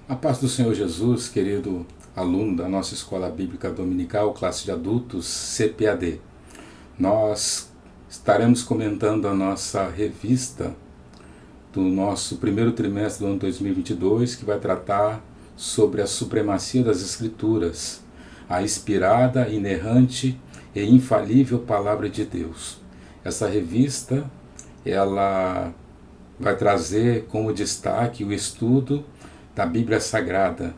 A paz do Senhor Jesus, querido aluno da nossa Escola Bíblica Dominical, classe de adultos, CPAD. Nós estaremos comentando a nossa revista do nosso primeiro trimestre do ano 2022, que vai tratar sobre a supremacia das Escrituras, a inspirada, inerrante e infalível Palavra de Deus. Essa revista, ela vai trazer como destaque o estudo da Bíblia Sagrada.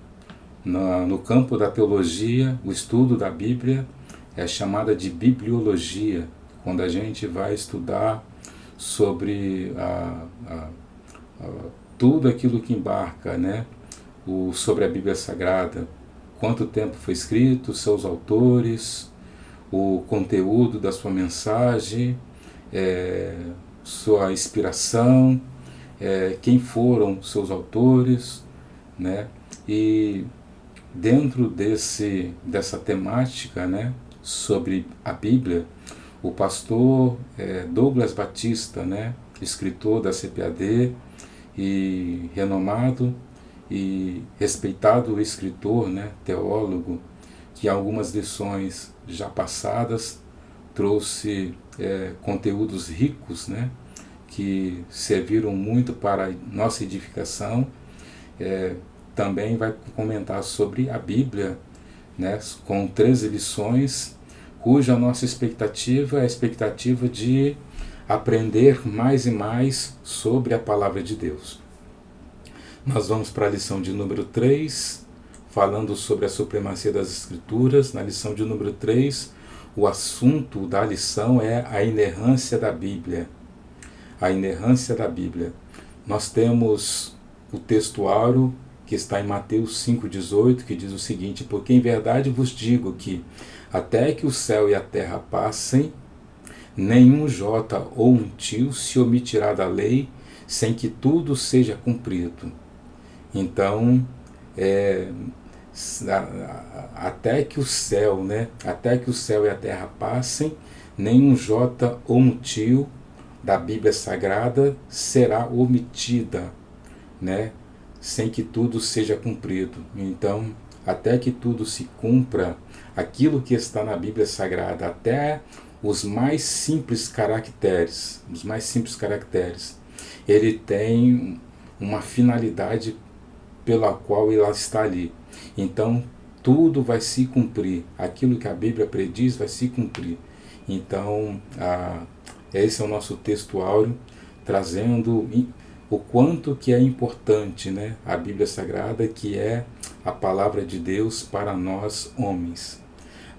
No campo da teologia, o estudo da Bíblia é chamada de bibliologia, quando a gente vai estudar sobre tudo aquilo que embarca, né? Sobre a Bíblia Sagrada, quanto tempo foi escrito, seus autores, o conteúdo da sua mensagem, sua inspiração, quem foram seus autores, né? E dentro dessa temática, né, sobre a Bíblia, o pastor Douglas Batista, né, escritor da CPAD e renomado e respeitado escritor, né, teólogo, que em algumas lições já passadas trouxe conteúdos ricos, né, que serviram muito para a nossa edificação. Também vai comentar sobre a Bíblia, né, com 13 lições, cuja nossa expectativa é a expectativa de aprender mais e mais sobre a Palavra de Deus. Nós vamos para a lição de número 3, falando sobre a supremacia das Escrituras. Na lição de número 3, o assunto da lição é a inerrância da Bíblia. A inerrância da Bíblia. Nós temos o textuário que está em Mateus 5,18, que diz o seguinte: porque em verdade vos digo que até que o céu e a terra passem, nenhum jota ou um tio se omitirá da lei, sem que tudo seja cumprido. Então, até que o céu, né? Até que o céu e a terra passem, nenhum jota ou um tio da Bíblia Sagrada será omitida, né? Sem que tudo seja cumprido. Então, até que tudo se cumpra, aquilo que está na Bíblia Sagrada, até os mais simples caracteres, ele tem uma finalidade pela qual ela está ali. Então, tudo vai se cumprir. Aquilo que a Bíblia prediz vai se cumprir. Então, esse é o nosso texto áureo, trazendo o quanto que é importante, né, a Bíblia Sagrada, que é a palavra de Deus para nós homens.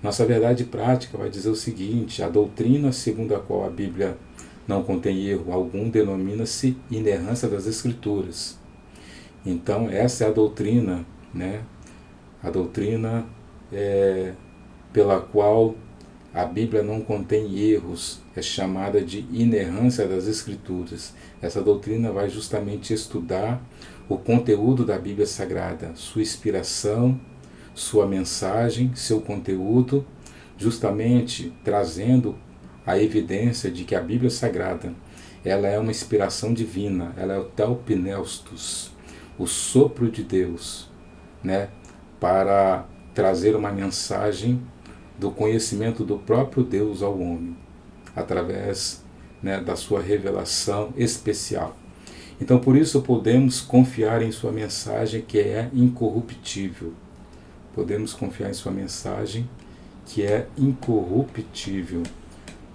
Nossa verdade prática vai dizer o seguinte: a doutrina segundo a qual a Bíblia não contém erro algum denomina-se inerrância das Escrituras. Então essa é a doutrina, né, a doutrina pela qual a Bíblia não contém erros, é chamada de inerrância das Escrituras. Essa doutrina vai justamente estudar o conteúdo da Bíblia Sagrada, sua inspiração, sua mensagem, seu conteúdo, justamente trazendo a evidência de que a Bíblia Sagrada, ela é uma inspiração divina, ela é o Theopneustos, o sopro de Deus, né, para trazer uma mensagem do conhecimento do próprio Deus ao homem, através, né, da sua revelação especial. Então, por isso, podemos confiar em sua mensagem, que é incorruptível. Podemos confiar em sua mensagem, que é incorruptível.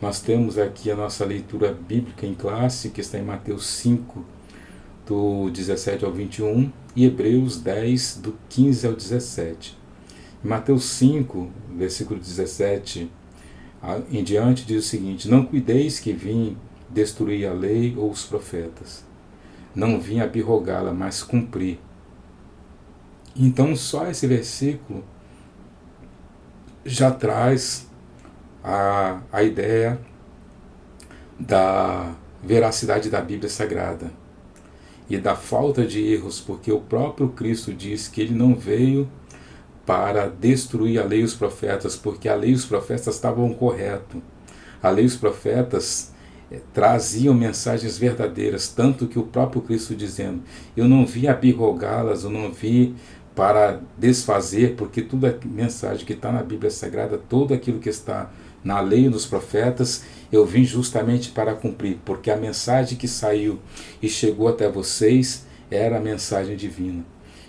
Nós temos aqui a nossa leitura bíblica em classe, que está em Mateus 5, do 17 ao 21, e Hebreus 10, do 15 ao 17. Em Mateus 5, versículo 17 em diante, diz o seguinte: não cuideis que vim destruir a lei ou os profetas. Não vim abrogá-la, mas cumprir. Então só esse versículo já traz a ideia da veracidade da Bíblia Sagrada e da falta de erros, porque o próprio Cristo diz que ele não veio para destruir a lei e os profetas, porque a lei e os profetas estavam corretos. A lei e os profetas traziam mensagens verdadeiras, tanto que o próprio Cristo dizendo, eu não vim abirrogá-las, eu não vim para desfazer, porque toda a mensagem que está na Bíblia Sagrada, tudo aquilo que está na lei e nos profetas, eu vim justamente para cumprir, porque a mensagem que saiu e chegou até vocês era a mensagem divina.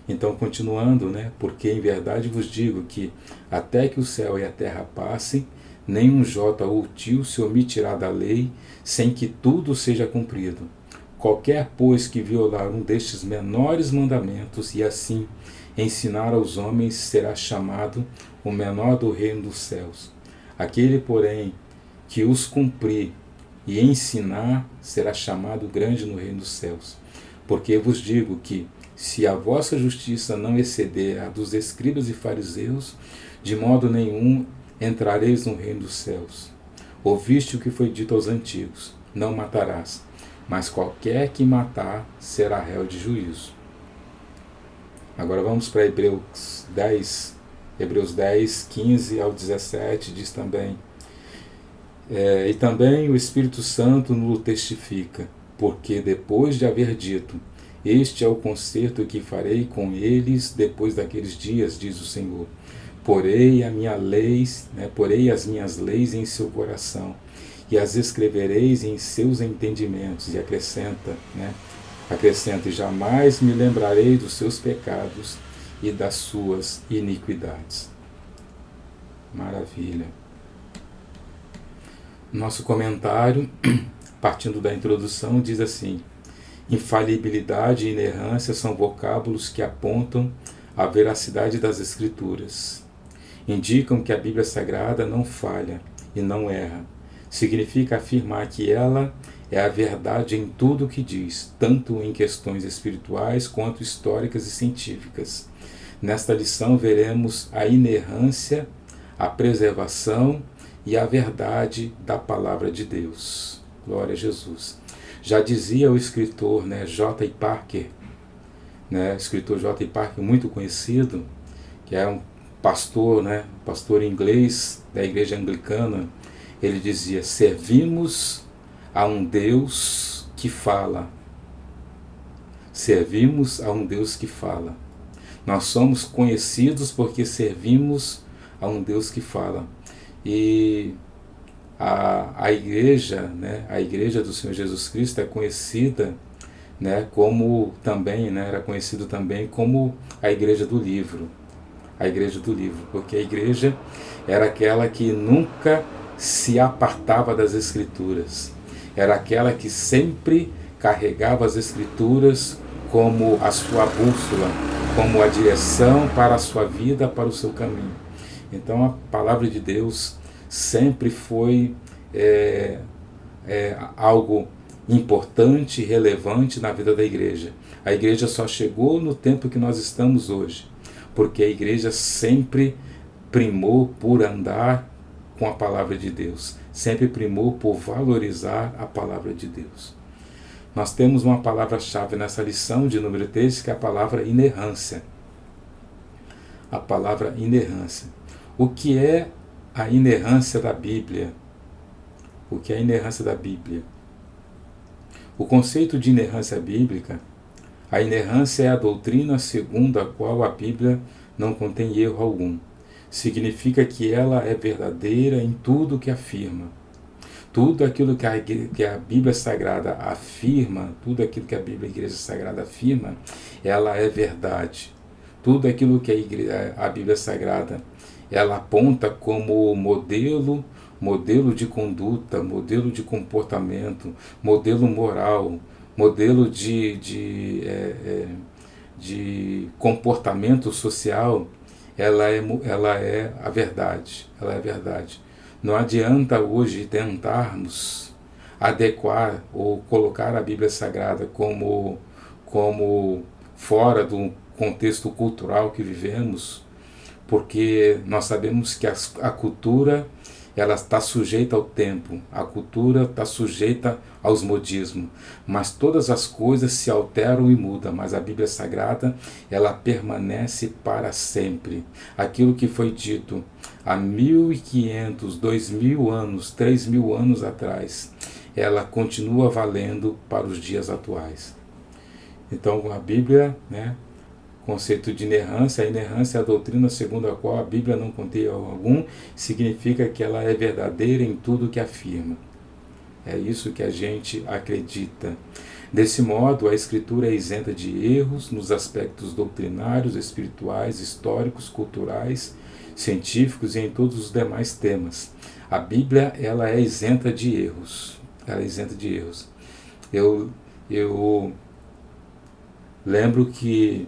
Então, continuando, porque em verdade vos digo que até que o céu e a terra passem, nenhum jota ou tio se omitirá da lei, sem que tudo seja cumprido. Qualquer, pois, que violar um destes menores mandamentos e assim ensinar aos homens será chamado o menor do reino dos céus. Aquele, porém, que os cumprir e ensinar será chamado grande no reino dos céus. Porque vos digo que, se a vossa justiça não exceder a dos escribas e fariseus, de modo nenhum entrareis no reino dos céus. Ouviste o que foi dito aos antigos, não matarás, mas qualquer que matar será réu de juízo. Agora vamos para Hebreus 10, 15 ao 17, diz também, e também o Espírito Santo nos testifica, porque depois de haver dito, este é o concerto que farei com eles depois daqueles dias, diz o Senhor. Porei as minhas leis em seu coração, e as escrevereis em seus entendimentos. E acrescenta, e jamais me lembrarei dos seus pecados e das suas iniquidades. Maravilha. Nosso comentário, partindo da introdução, diz assim: infalibilidade e inerrância são vocábulos que apontam a veracidade das Escrituras. Indicam que a Bíblia Sagrada não falha e não erra. Significa afirmar que ela é a verdade em tudo o que diz, tanto em questões espirituais quanto históricas e científicas. Nesta lição veremos a inerrância, a preservação e a verdade da Palavra de Deus. Glória a Jesus. Já dizia o escritor J. I. Parker, escritor J. I. Parker, muito conhecido, que é um pastor, pastor inglês da igreja anglicana, ele dizia: servimos a um Deus que fala. Servimos a um Deus que fala. Nós somos conhecidos porque servimos a um Deus que fala. E a igreja, a igreja do Senhor Jesus Cristo é conhecida, como também, era conhecido também como a igreja do livro. A igreja do livro, porque a igreja era aquela que nunca se apartava das Escrituras. Era aquela que sempre carregava as Escrituras como a sua bússola, como a direção para a sua vida, para o seu caminho. Então a palavra de Deus sempre foi algo importante e relevante na vida da igreja. A igreja só chegou no tempo que nós estamos hoje, porque a igreja sempre primou por andar com a palavra de Deus, sempre primou por valorizar a palavra de Deus. Nós temos uma palavra-chave nessa lição de número 3, que é a palavra inerrância. A palavra inerrância. O que é a inerrância da Bíblia? O que é a inerrância da Bíblia? O conceito de inerrância bíblica, a inerrância é a doutrina segundo a qual a Bíblia não contém erro algum. Significa que ela é verdadeira em tudo o que afirma. Tudo aquilo que a Bíblia Sagrada afirma, tudo aquilo que a Igreja Sagrada afirma, ela é verdade. Tudo aquilo que a Bíblia Sagrada ela aponta como modelo de conduta, modelo de comportamento, modelo moral, modelo de comportamento social, ela é a verdade. Ela é a verdade. Não adianta hoje tentarmos adequar ou colocar a Bíblia Sagrada como fora do contexto cultural que vivemos, porque nós sabemos que a cultura ela está sujeita ao tempo, a cultura está sujeita aos modismos, mas todas as coisas se alteram e mudam, mas a Bíblia Sagrada ela permanece para sempre. Aquilo que foi dito há 1.500, 2.000 anos, 3.000 anos atrás, ela continua valendo para os dias atuais. Então a Bíblia, né, conceito de inerrância, a inerrância é a doutrina segundo a qual a Bíblia não contém erro algum, significa que ela é verdadeira em tudo que afirma. É isso que a gente acredita. Desse modo, a Escritura é isenta de erros nos aspectos doutrinários, espirituais, históricos, culturais, científicos e em todos os demais temas. A Bíblia, ela é isenta de erros. Ela é isenta de erros. Eu lembro que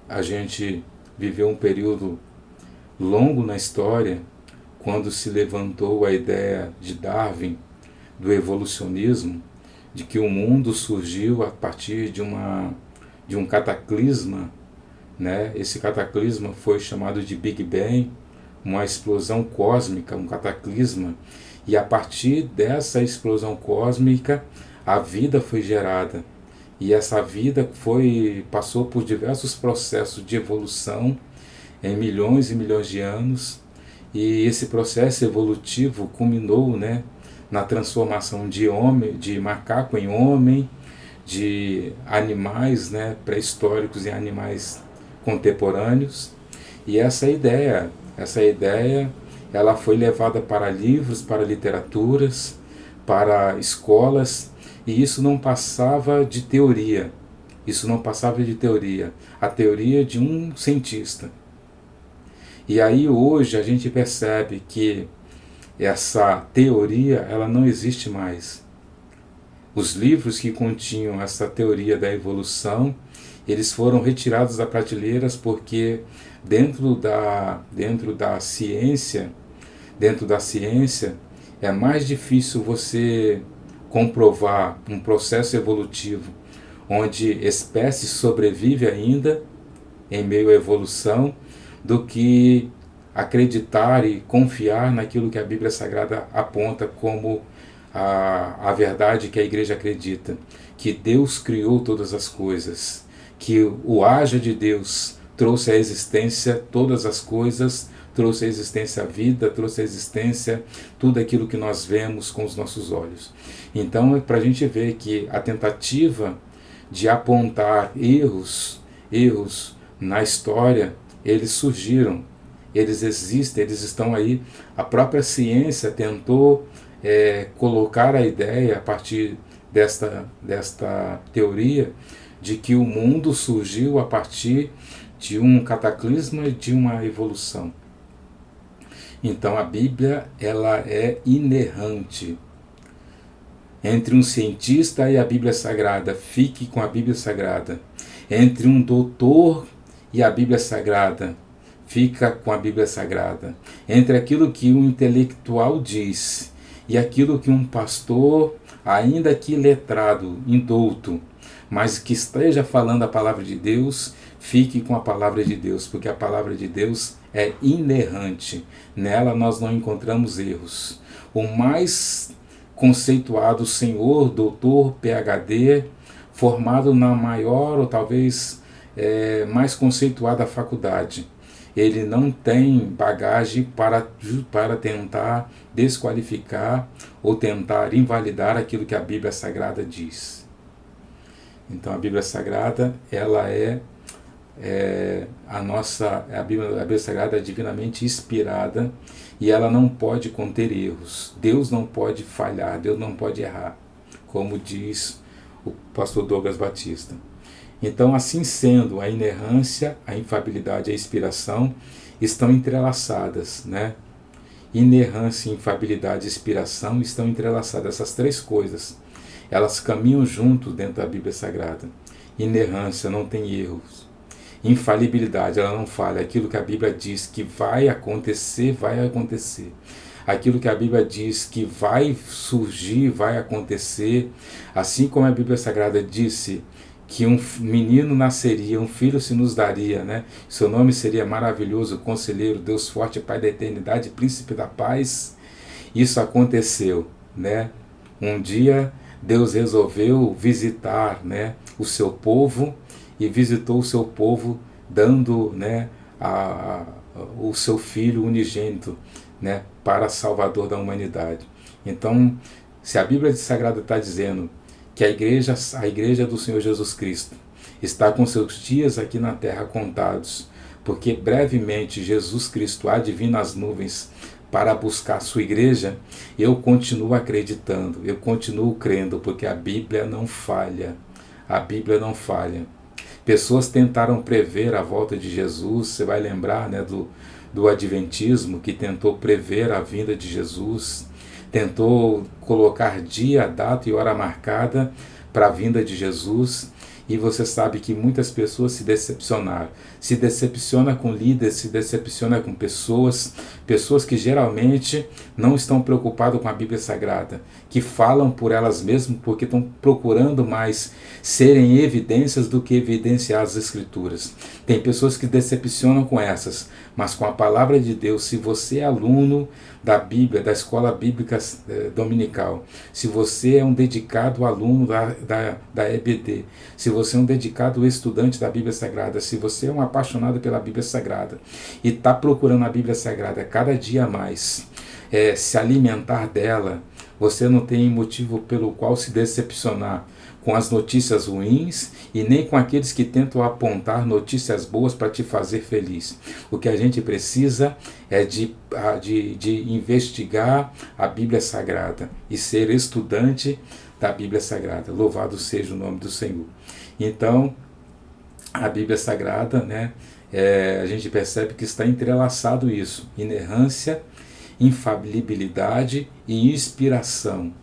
a gente viveu um período longo na história quando se levantou a ideia de Darwin, do evolucionismo, de que o mundo surgiu a partir de um cataclisma, né? Esse cataclisma foi chamado de Big Bang, uma explosão cósmica, um cataclisma, e a partir dessa explosão cósmica a vida foi gerada. E essa vida passou por diversos processos de evolução em milhões e milhões de anos, e esse processo evolutivo culminou, né, na transformação de macaco em homem, de animais, né, pré-históricos em animais contemporâneos. E essa ideia, ela foi levada para livros, para literaturas, para escolas, e isso não passava de teoria. Isso não passava de teoria. A teoria de um cientista. E aí hoje a gente percebe que essa teoria, ela não existe mais. Os livros que continham essa teoria da evolução, eles foram retirados das prateleiras porque dentro da ciência é mais difícil você comprovar um processo evolutivo onde espécies sobrevivem ainda em meio à evolução do que acreditar e confiar naquilo que a Bíblia Sagrada aponta como a verdade que a igreja acredita, que Deus criou todas as coisas, que o haja de Deus trouxe à existência todas as coisas, trouxe à existência a vida, trouxe à existência tudo aquilo que nós vemos com os nossos olhos. Então é para a gente ver que a tentativa de apontar erros na história, eles surgiram, eles existem, eles estão aí. A própria ciência tentou colocar a ideia a partir desta teoria de que o mundo surgiu a partir de um cataclisma e de uma evolução. Então a Bíblia, ela é inerrante. Entre um cientista e a Bíblia Sagrada, fique com a Bíblia Sagrada. Entre um doutor e a Bíblia Sagrada, fica com a Bíblia Sagrada. Entre aquilo que um intelectual diz e aquilo que um pastor, ainda que letrado, indouto, mas que esteja falando a palavra de Deus, fique com a palavra de Deus, porque a palavra de Deus é inerrante. Nela nós não encontramos erros. O mais conceituado senhor, doutor, PhD, formado na maior ou talvez mais conceituada faculdade, ele não tem bagagem para tentar desqualificar ou tentar invalidar aquilo que a Bíblia Sagrada diz. Então a Bíblia Sagrada, ela a Bíblia Sagrada é divinamente inspirada e ela não pode conter erros. Deus não pode falhar, Deus não pode errar, como diz o pastor Douglas Batista. Então, assim sendo, a inerrância, a infalibilidade e a inspiração estão entrelaçadas, né? Inerrância, infalibilidade e inspiração estão entrelaçadas. Essas três coisas, elas caminham juntos dentro da Bíblia Sagrada. Inerrância, não tem erros. Infalibilidade, ela não falha. Aquilo que a Bíblia diz que vai acontecer, vai acontecer. Aquilo que a Bíblia diz que vai surgir, vai acontecer. Assim como a Bíblia Sagrada disse que um menino nasceria, um filho se nos daria, né? Seu nome seria maravilhoso, conselheiro, Deus forte, Pai da eternidade, príncipe da paz. Isso aconteceu, né? Um dia Deus resolveu visitar, né, o seu povo, e visitou o seu povo dando, né, o seu filho unigênito, né, para Salvador da humanidade. Então Se a Bíblia Sagrada está dizendo que a igreja do Senhor Jesus Cristo está com seus dias aqui na terra contados, porque brevemente Jesus Cristo há de vir nas nuvens para buscar a sua igreja, eu continuo acreditando, eu continuo crendo, porque a Bíblia não falha. A Bíblia não falha. Pessoas tentaram prever a volta de Jesus, você vai lembrar, né, do Adventismo, que tentou prever a vinda de Jesus, tentou colocar dia, data e hora marcada para a vinda de Jesus, e você sabe que muitas pessoas se decepcionaram. Se decepciona com líderes, se decepciona com pessoas que geralmente não estão preocupadas com a Bíblia Sagrada, que falam por elas mesmas porque estão procurando mais serem evidências do que evidenciar as Escrituras. Tem pessoas que decepcionam com essas, mas com a palavra de Deus, se você é aluno da Bíblia, da escola bíblica dominical, se você é um dedicado aluno da EBD, se você é um dedicado estudante da Bíblia Sagrada, se você é um apaixonado pela Bíblia Sagrada e está procurando a Bíblia Sagrada cada dia mais, se alimentar dela, você não tem motivo pelo qual se decepcionar com as notícias ruins e nem com aqueles que tentam apontar notícias boas para te fazer feliz. O que a gente precisa é de investigar a Bíblia Sagrada e ser estudante da Bíblia Sagrada. Louvado seja o nome do Senhor. Então, a Bíblia Sagrada, né, a gente percebe que está entrelaçado isso: inerrância, infalibilidade e inspiração.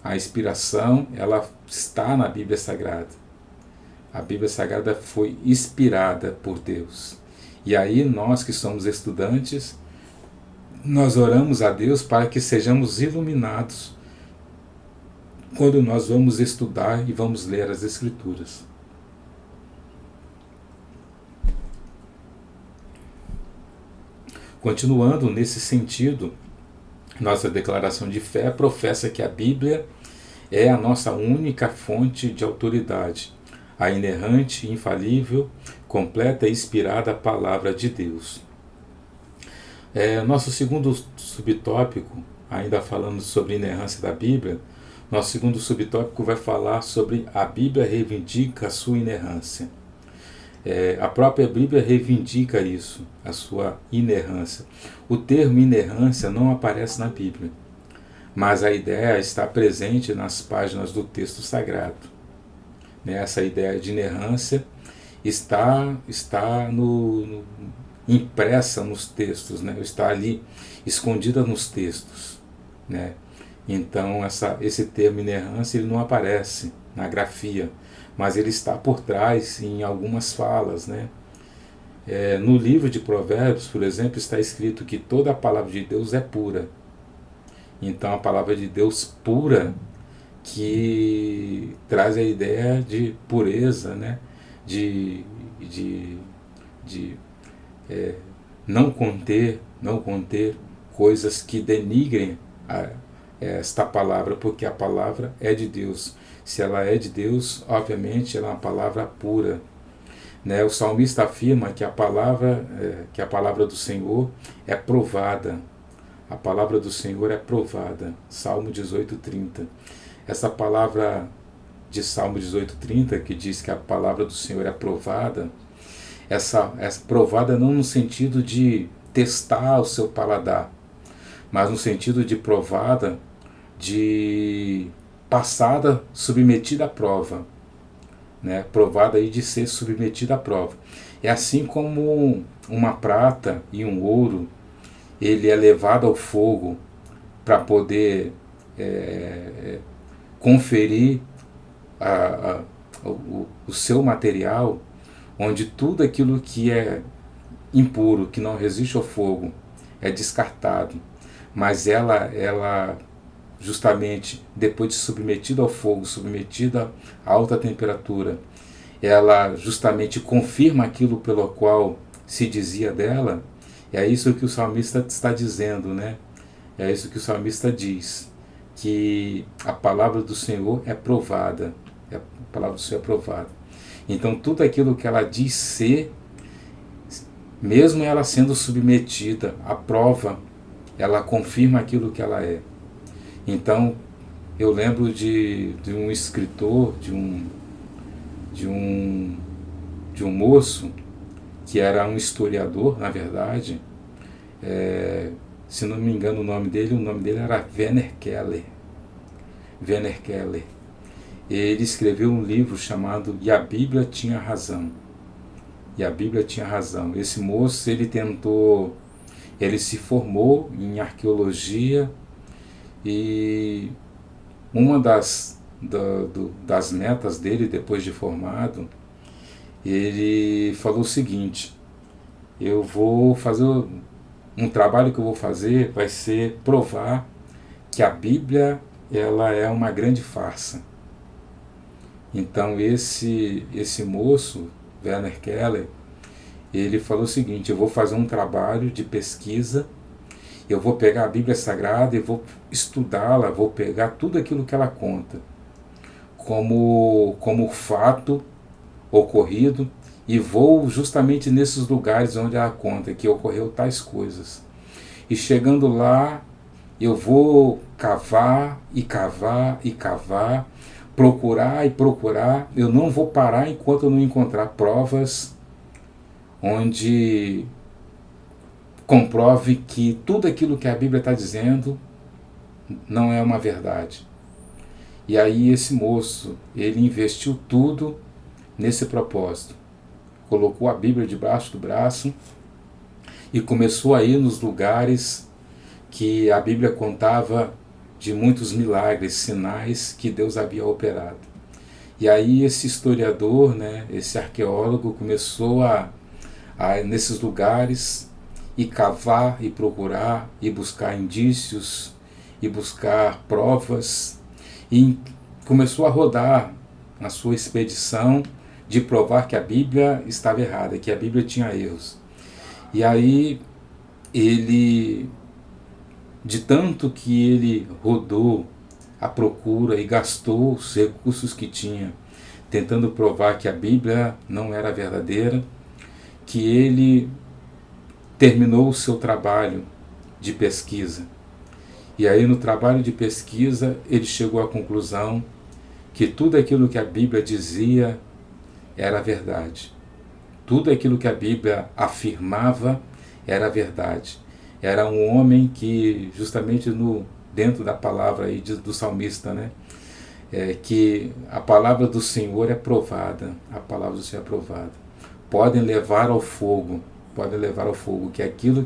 A inspiração, ela está na Bíblia Sagrada. A Bíblia Sagrada foi inspirada por Deus. E aí nós que somos estudantes, nós oramos a Deus para que sejamos iluminados quando nós vamos estudar e vamos ler as Escrituras. Continuando nesse sentido, nossa declaração de fé professa que a Bíblia é a nossa única fonte de autoridade, a inerrante, infalível, completa e inspirada palavra de Deus. Nosso segundo subtópico, ainda falando sobre a inerrância da Bíblia, nosso segundo subtópico vai falar sobre a Bíblia reivindica a sua inerrância. A própria Bíblia reivindica isso, a sua inerrância. O termo inerrância não aparece na Bíblia, mas a ideia está presente nas páginas do texto sagrado. Essa ideia de inerrância está impressa nos textos, né? Está ali escondida nos textos, né? Então esse termo inerrância ele não aparece na grafia, mas ele está por trás em algumas falas, né? No livro de Provérbios, por exemplo, está escrito que toda a palavra de Deus é pura. Então a palavra de Deus pura, que traz a ideia de pureza, né? de não conter coisas que denigrem esta palavra, porque a palavra é de Deus. Se ela é de Deus, obviamente ela é uma palavra pura, né? O salmista afirma que a palavra do Senhor é provada. A palavra do Senhor é provada. Salmo 18:30. Essa palavra de Salmo 18:30, que diz que a palavra do Senhor é provada, essa provada não no sentido de testar o seu paladar, mas no sentido de provada, de passada, submetida à prova, né? Provada aí de ser submetida à prova. É assim como uma prata e um ouro, ele é levado ao fogo para poder conferir o seu material, onde tudo aquilo que é impuro, que não resiste ao fogo, é descartado. Mas ela justamente, depois de submetida ao fogo, submetida a alta temperatura, ela justamente confirma aquilo pelo qual se dizia dela. É isso que o salmista está dizendo, né? É isso que o salmista diz, que a palavra do Senhor é provada. A palavra do Senhor é provada. Então tudo aquilo que ela diz ser, mesmo ela sendo submetida à prova, ela confirma aquilo que ela é. Então, eu lembro de um escritor, de um, de um moço, que era um historiador, na verdade, se não me engano o nome dele era Werner Keller. Werner Keller. Ele escreveu um livro chamado E a Bíblia Tinha Razão. E a Bíblia tinha razão. Esse moço, ele se formou em arqueologia, e uma das metas dele, depois de formado, ele falou o seguinte: eu vou fazer um trabalho que eu vou fazer, vai ser provar que a Bíblia ela é uma grande farsa. Então esse moço, Werner Keller, ele falou o seguinte: eu vou fazer um trabalho de pesquisa, eu vou pegar a Bíblia Sagrada e vou estudá-la, vou pegar tudo aquilo que ela conta como fato ocorrido, e vou justamente nesses lugares onde ela conta que ocorreu tais coisas. E chegando lá, eu vou cavar e cavar e cavar, procurar e procurar, eu não vou parar enquanto eu não encontrar provas onde comprove que tudo aquilo que a Bíblia está dizendo não é uma verdade. E aí esse moço, ele investiu tudo nesse propósito. Colocou a Bíblia debaixo do braço e começou a ir nos lugares que a Bíblia contava de muitos milagres, sinais que Deus havia operado. E aí esse historiador, esse arqueólogo, começou a nesses lugares e cavar e procurar e buscar indícios e buscar provas, e começou a rodar na sua expedição de provar que a Bíblia estava errada, que a Bíblia tinha erros. E aí ele, de tanto que ele rodou à procura e gastou os recursos que tinha tentando provar que a Bíblia não era verdadeira, que ele terminou o seu trabalho de pesquisa. E aí no trabalho de pesquisa ele chegou à conclusão que tudo aquilo que a Bíblia dizia era verdade. Tudo aquilo que a Bíblia afirmava era verdade. Era um homem que, justamente dentro da palavra aí do salmista, que a palavra do Senhor é provada, a palavra do Senhor é provada. Podem levar ao fogo, que aquilo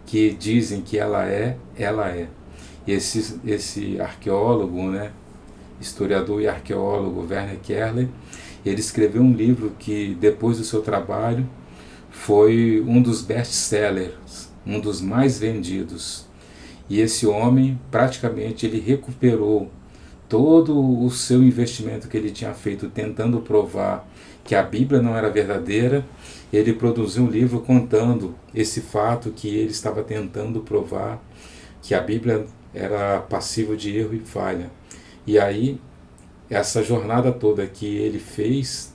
que dizem que ela é, ela é. E esse arqueólogo, historiador e arqueólogo Werner Keller, ele escreveu um livro que, depois do seu trabalho, foi um dos best-sellers, um dos mais vendidos. E esse homem, praticamente, ele recuperou todo o seu investimento que ele tinha feito tentando provar que a Bíblia não era verdadeira. Ele produziu um livro contando esse fato, que ele estava tentando provar que a Bíblia era passível de erro e falha. E aí, essa jornada toda que ele fez,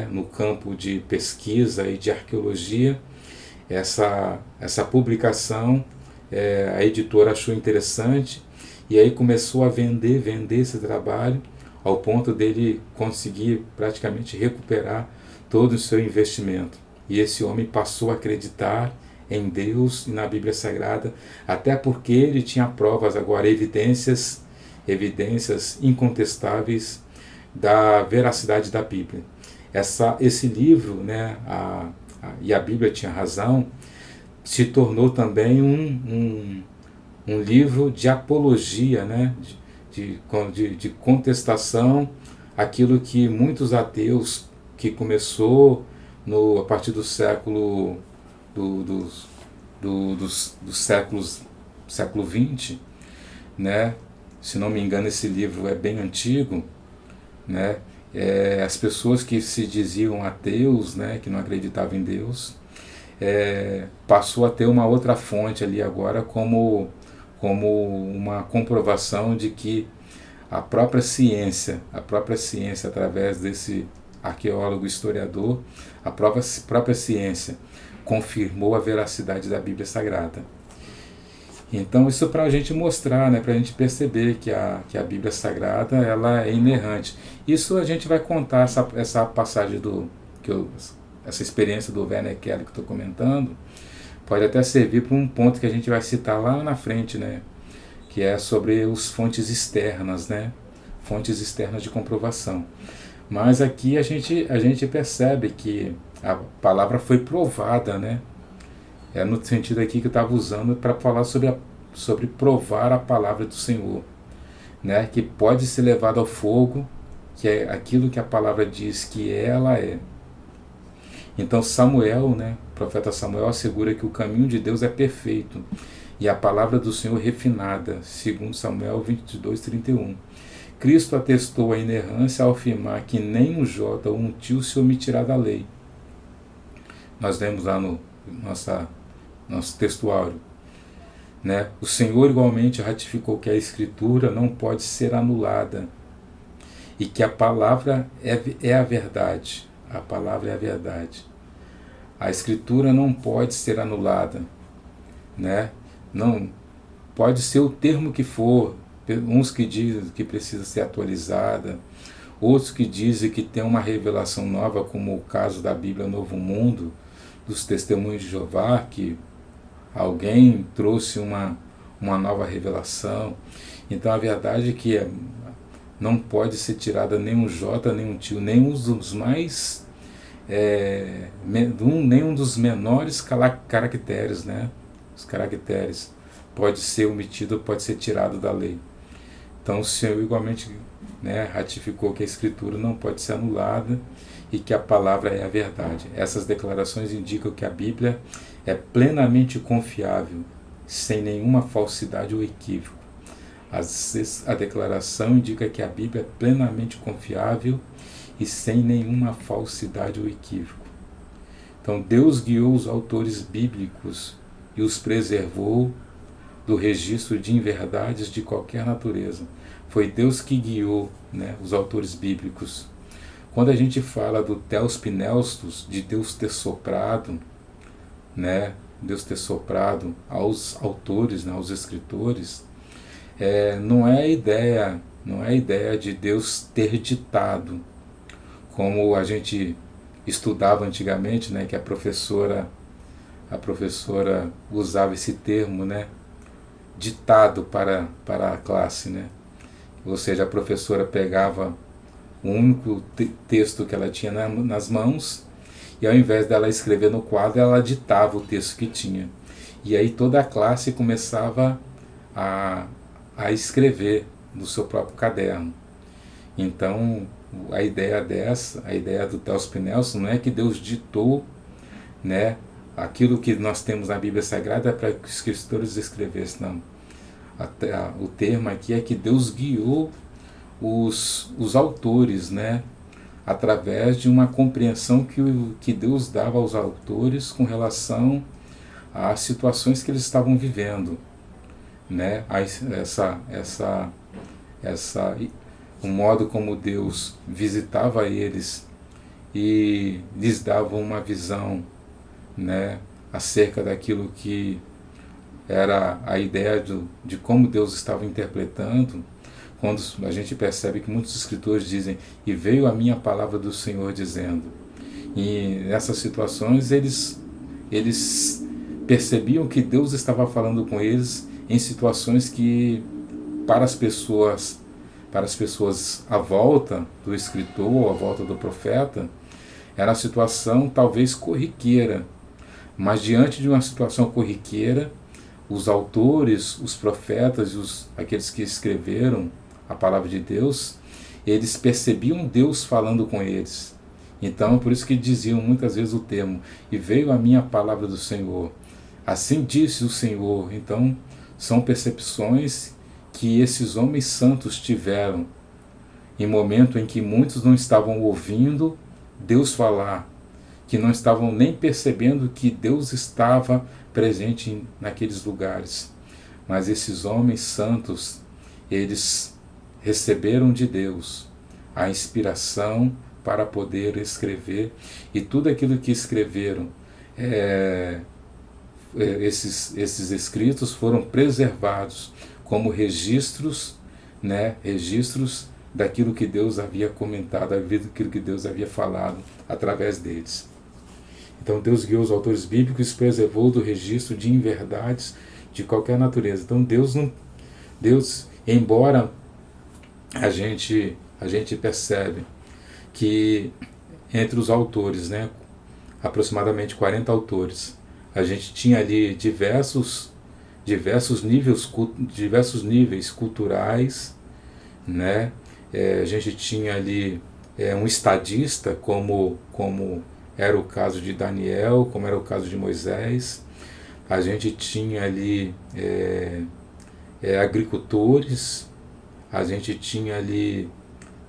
no campo de pesquisa e de arqueologia, essa publicação, a editora achou interessante, e aí começou a vender esse trabalho, ao ponto dele conseguir praticamente recuperar todo o seu investimento. E esse homem passou a acreditar em Deus e na Bíblia Sagrada, até porque ele tinha provas agora, evidências incontestáveis da veracidade da Bíblia. Esse livro, E a Bíblia Tinha Razão, se tornou também um livro de apologia, de contestação àquilo que muitos ateus, que começou a partir do século século XX, se não me engano esse livro é bem antigo, as pessoas que se diziam ateus, que não acreditavam em Deus, passou a ter uma outra fonte ali agora como uma comprovação de que a própria ciência, através desse arqueólogo historiador, a própria ciência confirmou a veracidade da Bíblia Sagrada. Então isso para a gente mostrar, né, para a gente perceber que a Bíblia Sagrada ela é inerrante. Isso a gente vai contar essa passagem essa experiência do Werner Keller que estou comentando, pode até servir para um ponto que a gente vai citar lá na frente, né, que é sobre os fontes externas, né, fontes externas de comprovação. Mas aqui a gente percebe que a palavra foi provada, né? É no sentido aqui que eu estava usando para falar sobre provar a palavra do Senhor, né? Que pode ser levada ao fogo, que é aquilo que a palavra diz que ela é. Então Samuel, né? O profeta Samuel assegura que o caminho de Deus é perfeito e a palavra do Senhor refinada, segundo Samuel 22:31. Cristo atestou a inerrância ao afirmar que nem um jota ou um tio se omitirá da lei. Nós lemos lá no nosso textuário, né? O Senhor igualmente ratificou que a Escritura não pode ser anulada e que a palavra é a verdade. A palavra é a verdade. A Escritura não pode ser anulada, né? Não pode ser o termo que for. Uns que dizem que precisa ser atualizada, outros que dizem que tem uma revelação nova, como o caso da Bíblia Novo Mundo, dos Testemunhos de Jeová, que alguém trouxe uma nova revelação. Então a verdade é que não pode ser tirada nem um jota, nem um tio, nem um dos mais nenhum dos menores caracteres, né? Os caracteres pode ser omitido, pode ser tirado da lei. Então o Senhor igualmente, né, ratificou que a Escritura não pode ser anulada e que a palavra é a verdade. Essas declarações indicam que a Bíblia é plenamente confiável, sem nenhuma falsidade ou equívoco. A declaração indica que a Bíblia é plenamente confiável e sem nenhuma falsidade ou equívoco. Então Deus guiou os autores bíblicos e os preservou do registro de inverdades de qualquer natureza. Foi Deus que guiou, né, os autores bíblicos. Quando a gente fala do Theos Pneustos, de Deus ter soprado, né, Deus ter soprado aos autores, né, aos escritores, não é a ideia de Deus ter ditado, como a gente estudava antigamente, né, que a professora usava esse termo, né, ditado para a classe, né? Ou seja, a professora pegava o único texto que ela tinha nas mãos e ao invés dela escrever no quadro, ela ditava o texto que tinha. E aí toda a classe começava a escrever no seu próprio caderno. Então, a ideia do Theos Pneustos, não é que Deus ditou, né, aquilo que nós temos na Bíblia Sagrada para que os escritores escrevessem, não. O termo aqui é que Deus guiou os autores, né, através de uma compreensão que Deus dava aos autores com relação às situações que eles estavam vivendo, né, o modo como Deus visitava eles e lhes dava uma visão, né, acerca daquilo que era a ideia de como Deus estava interpretando. Quando a gente percebe que muitos escritores dizem, e veio a minha palavra do Senhor dizendo. E nessas situações eles percebiam que Deus estava falando com eles em situações que para as pessoas à volta do escritor ou à volta do profeta, era uma situação talvez corriqueira. Mas diante de uma situação corriqueira, os autores, os profetas e aqueles que escreveram a palavra de Deus, eles percebiam Deus falando com eles. Então, por isso que diziam muitas vezes o termo, e veio a minha palavra do Senhor. Assim disse o Senhor. Então, são percepções que esses homens santos tiveram em momento em que muitos não estavam ouvindo Deus falar, que não estavam nem percebendo que Deus estava presente naqueles lugares. Mas esses homens santos, eles receberam de Deus a inspiração para poder escrever, e tudo aquilo que escreveram esses escritos foram preservados como registros, né, registros daquilo que Deus havia comentado, daquilo que Deus havia falado através deles. Então Deus guiou os autores bíblicos e preservou do registro de inverdades de qualquer natureza. Então Deus, embora a gente percebe que entre os autores, né, aproximadamente 40 autores, a gente tinha ali diversos níveis culturais, né? A gente tinha ali um estadista, como era o caso de Daniel, como era o caso de Moisés. A gente tinha ali agricultores, a gente tinha ali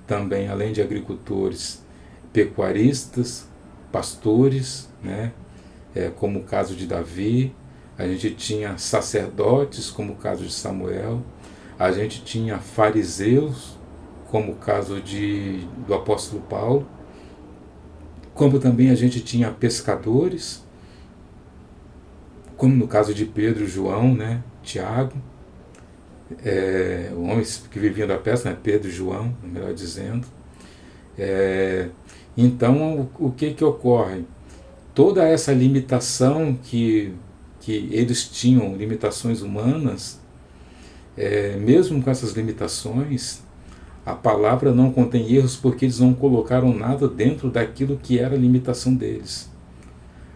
também, além de agricultores, pecuaristas, pastores, né? Como o caso de Davi. A gente tinha sacerdotes, como o caso de Samuel. A gente tinha fariseus, como o caso do apóstolo Paulo. Como também a gente tinha pescadores, como no caso de Pedro, João, né, Tiago, homens que viviam da pesca, né, Pedro e João, melhor dizendo. Então, o que ocorre? Toda essa limitação que eles tinham, limitações humanas, mesmo com essas limitações, a palavra não contém erros porque eles não colocaram nada dentro daquilo que era a limitação deles.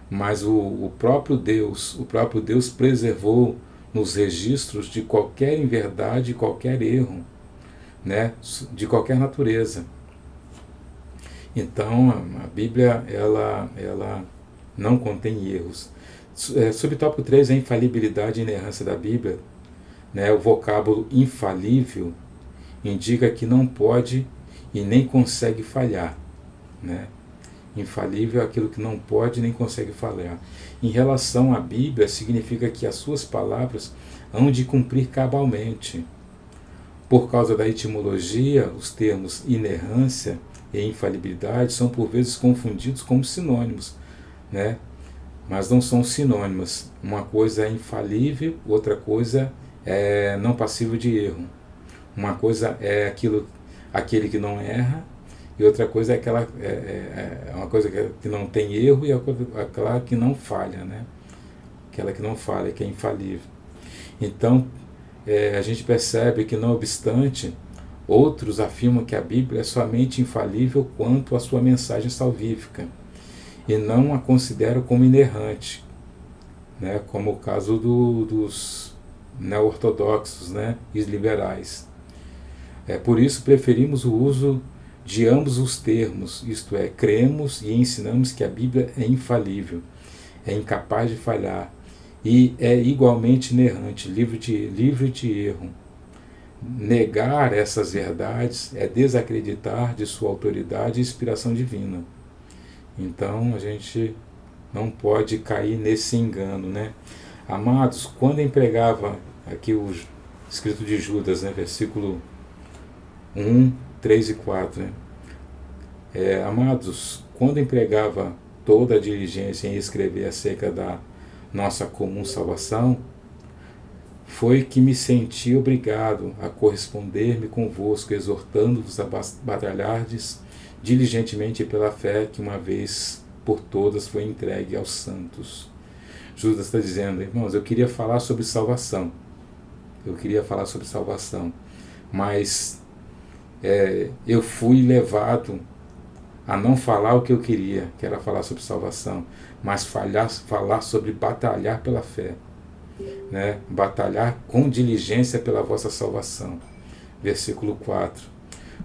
Mas o próprio Deus preservou nos registros de qualquer inverdade, qualquer erro, né, de qualquer natureza. Então a Bíblia ela não contém erros. Subtópico 3 é a infalibilidade e inerrância da Bíblia. Né, o vocábulo infalível indica que não pode e nem consegue falhar. Né? Infalível é aquilo que não pode nem consegue falhar. Em relação à Bíblia, significa que as suas palavras hão de cumprir cabalmente. Por causa da etimologia, os termos inerrância e infalibilidade são por vezes confundidos como sinônimos, né? Mas não são sinônimos. Uma coisa é infalível, outra coisa é não passível de erro. Uma coisa é aquele que não erra, e outra coisa é uma coisa que não tem erro e aquela que não falha, né? Aquela que não falha, que é infalível. Então, a gente percebe que, não obstante, outros afirmam que a Bíblia é somente infalível quanto à sua mensagem salvífica, e não a consideram como inerrante, né? Como o caso dos neo-ortodoxos, né? E liberais. Por isso preferimos o uso de ambos os termos, isto é, cremos e ensinamos que a Bíblia é infalível, é incapaz de falhar e é igualmente inerrante, livre de erro. Negar essas verdades é desacreditar de sua autoridade e inspiração divina. Então a gente não pode cair nesse engano, né? Amados, quando empregava aqui o escrito de Judas, né, versículo 1, 3 e 4, né? Amados, quando empregava toda a diligência em escrever acerca da nossa comum salvação, foi que me senti obrigado a corresponder-me convosco, exortando-vos a batalhardes diligentemente pela fé que uma vez por todas foi entregue aos santos. Judas está dizendo, irmãos, eu queria falar sobre salvação, mas eu fui levado a não falar o que eu queria, que era falar sobre salvação, mas falar sobre batalhar pela fé, né? Batalhar com diligência pela vossa salvação. Versículo 4.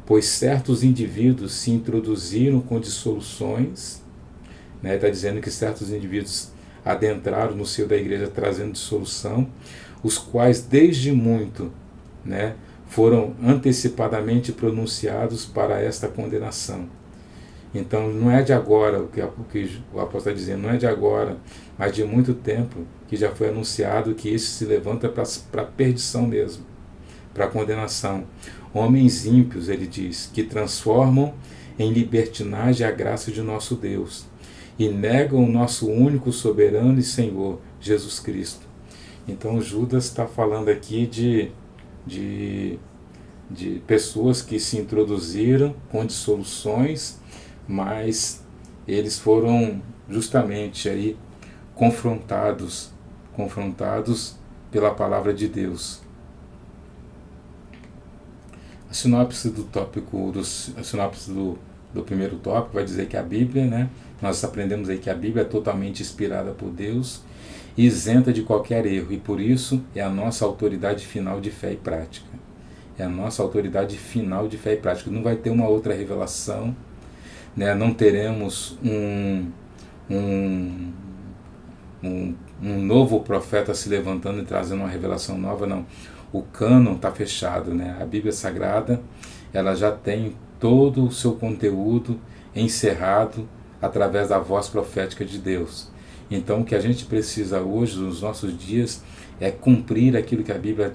Pois certos indivíduos se introduziram com dissoluções, né? Está dizendo que certos indivíduos adentraram no seio da igreja trazendo dissolução, os quais desde muito, né, foram antecipadamente pronunciados para esta condenação. Então não é de agora, o que o apóstolo está dizendo, não é de agora, mas de muito tempo que já foi anunciado que esse se levanta para a perdição mesmo, para a condenação. Homens ímpios, ele diz, que transformam em libertinagem a graça de nosso Deus e negam o nosso único soberano e Senhor, Jesus Cristo. Então Judas está falando aqui de, de pessoas que se introduziram com dissoluções, mas eles foram justamente aí confrontados pela palavra de Deus. A sinopse do tópico, a sinopse do primeiro tópico vai dizer que a Bíblia, né, nós aprendemos aí que a Bíblia é totalmente inspirada por Deus e isenta de qualquer erro, e por isso é a nossa autoridade final de fé e prática. É a nossa autoridade final de fé e prática. Não vai ter uma outra revelação, né? Não teremos um novo profeta se levantando e trazendo uma revelação nova, não. O cânon está fechado, né? A Bíblia Sagrada, ela já tem todo o seu conteúdo encerrado através da voz profética de Deus. Então o que a gente precisa hoje, nos nossos dias, é cumprir aquilo que a Bíblia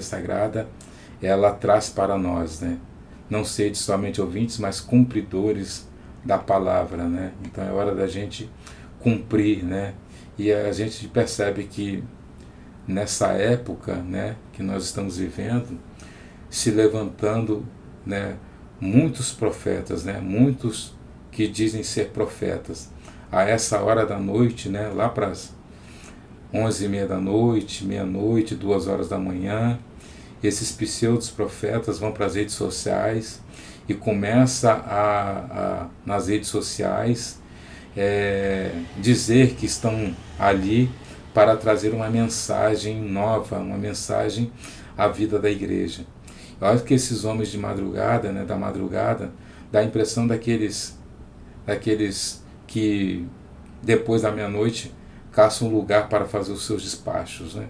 Sagrada ela traz para nós, né? Não sede somente ouvintes, mas cumpridores da palavra, né? Então é hora da gente cumprir, né? E a gente percebe que nessa época, né, que nós estamos vivendo, se levantando, né, muitos profetas, né, muitos que dizem ser profetas, a essa hora da noite, né, lá para as 11h30 da noite, meia-noite, 2h da manhã, esses pseudos profetas vão para as redes sociais e começa nas redes sociais dizer que estão ali para trazer uma mensagem nova, uma mensagem à vida da igreja. Olha que esses homens de madrugada, né, da madrugada, dá a impressão daqueles que depois da meia-noite caçam um lugar para fazer os seus despachos, né?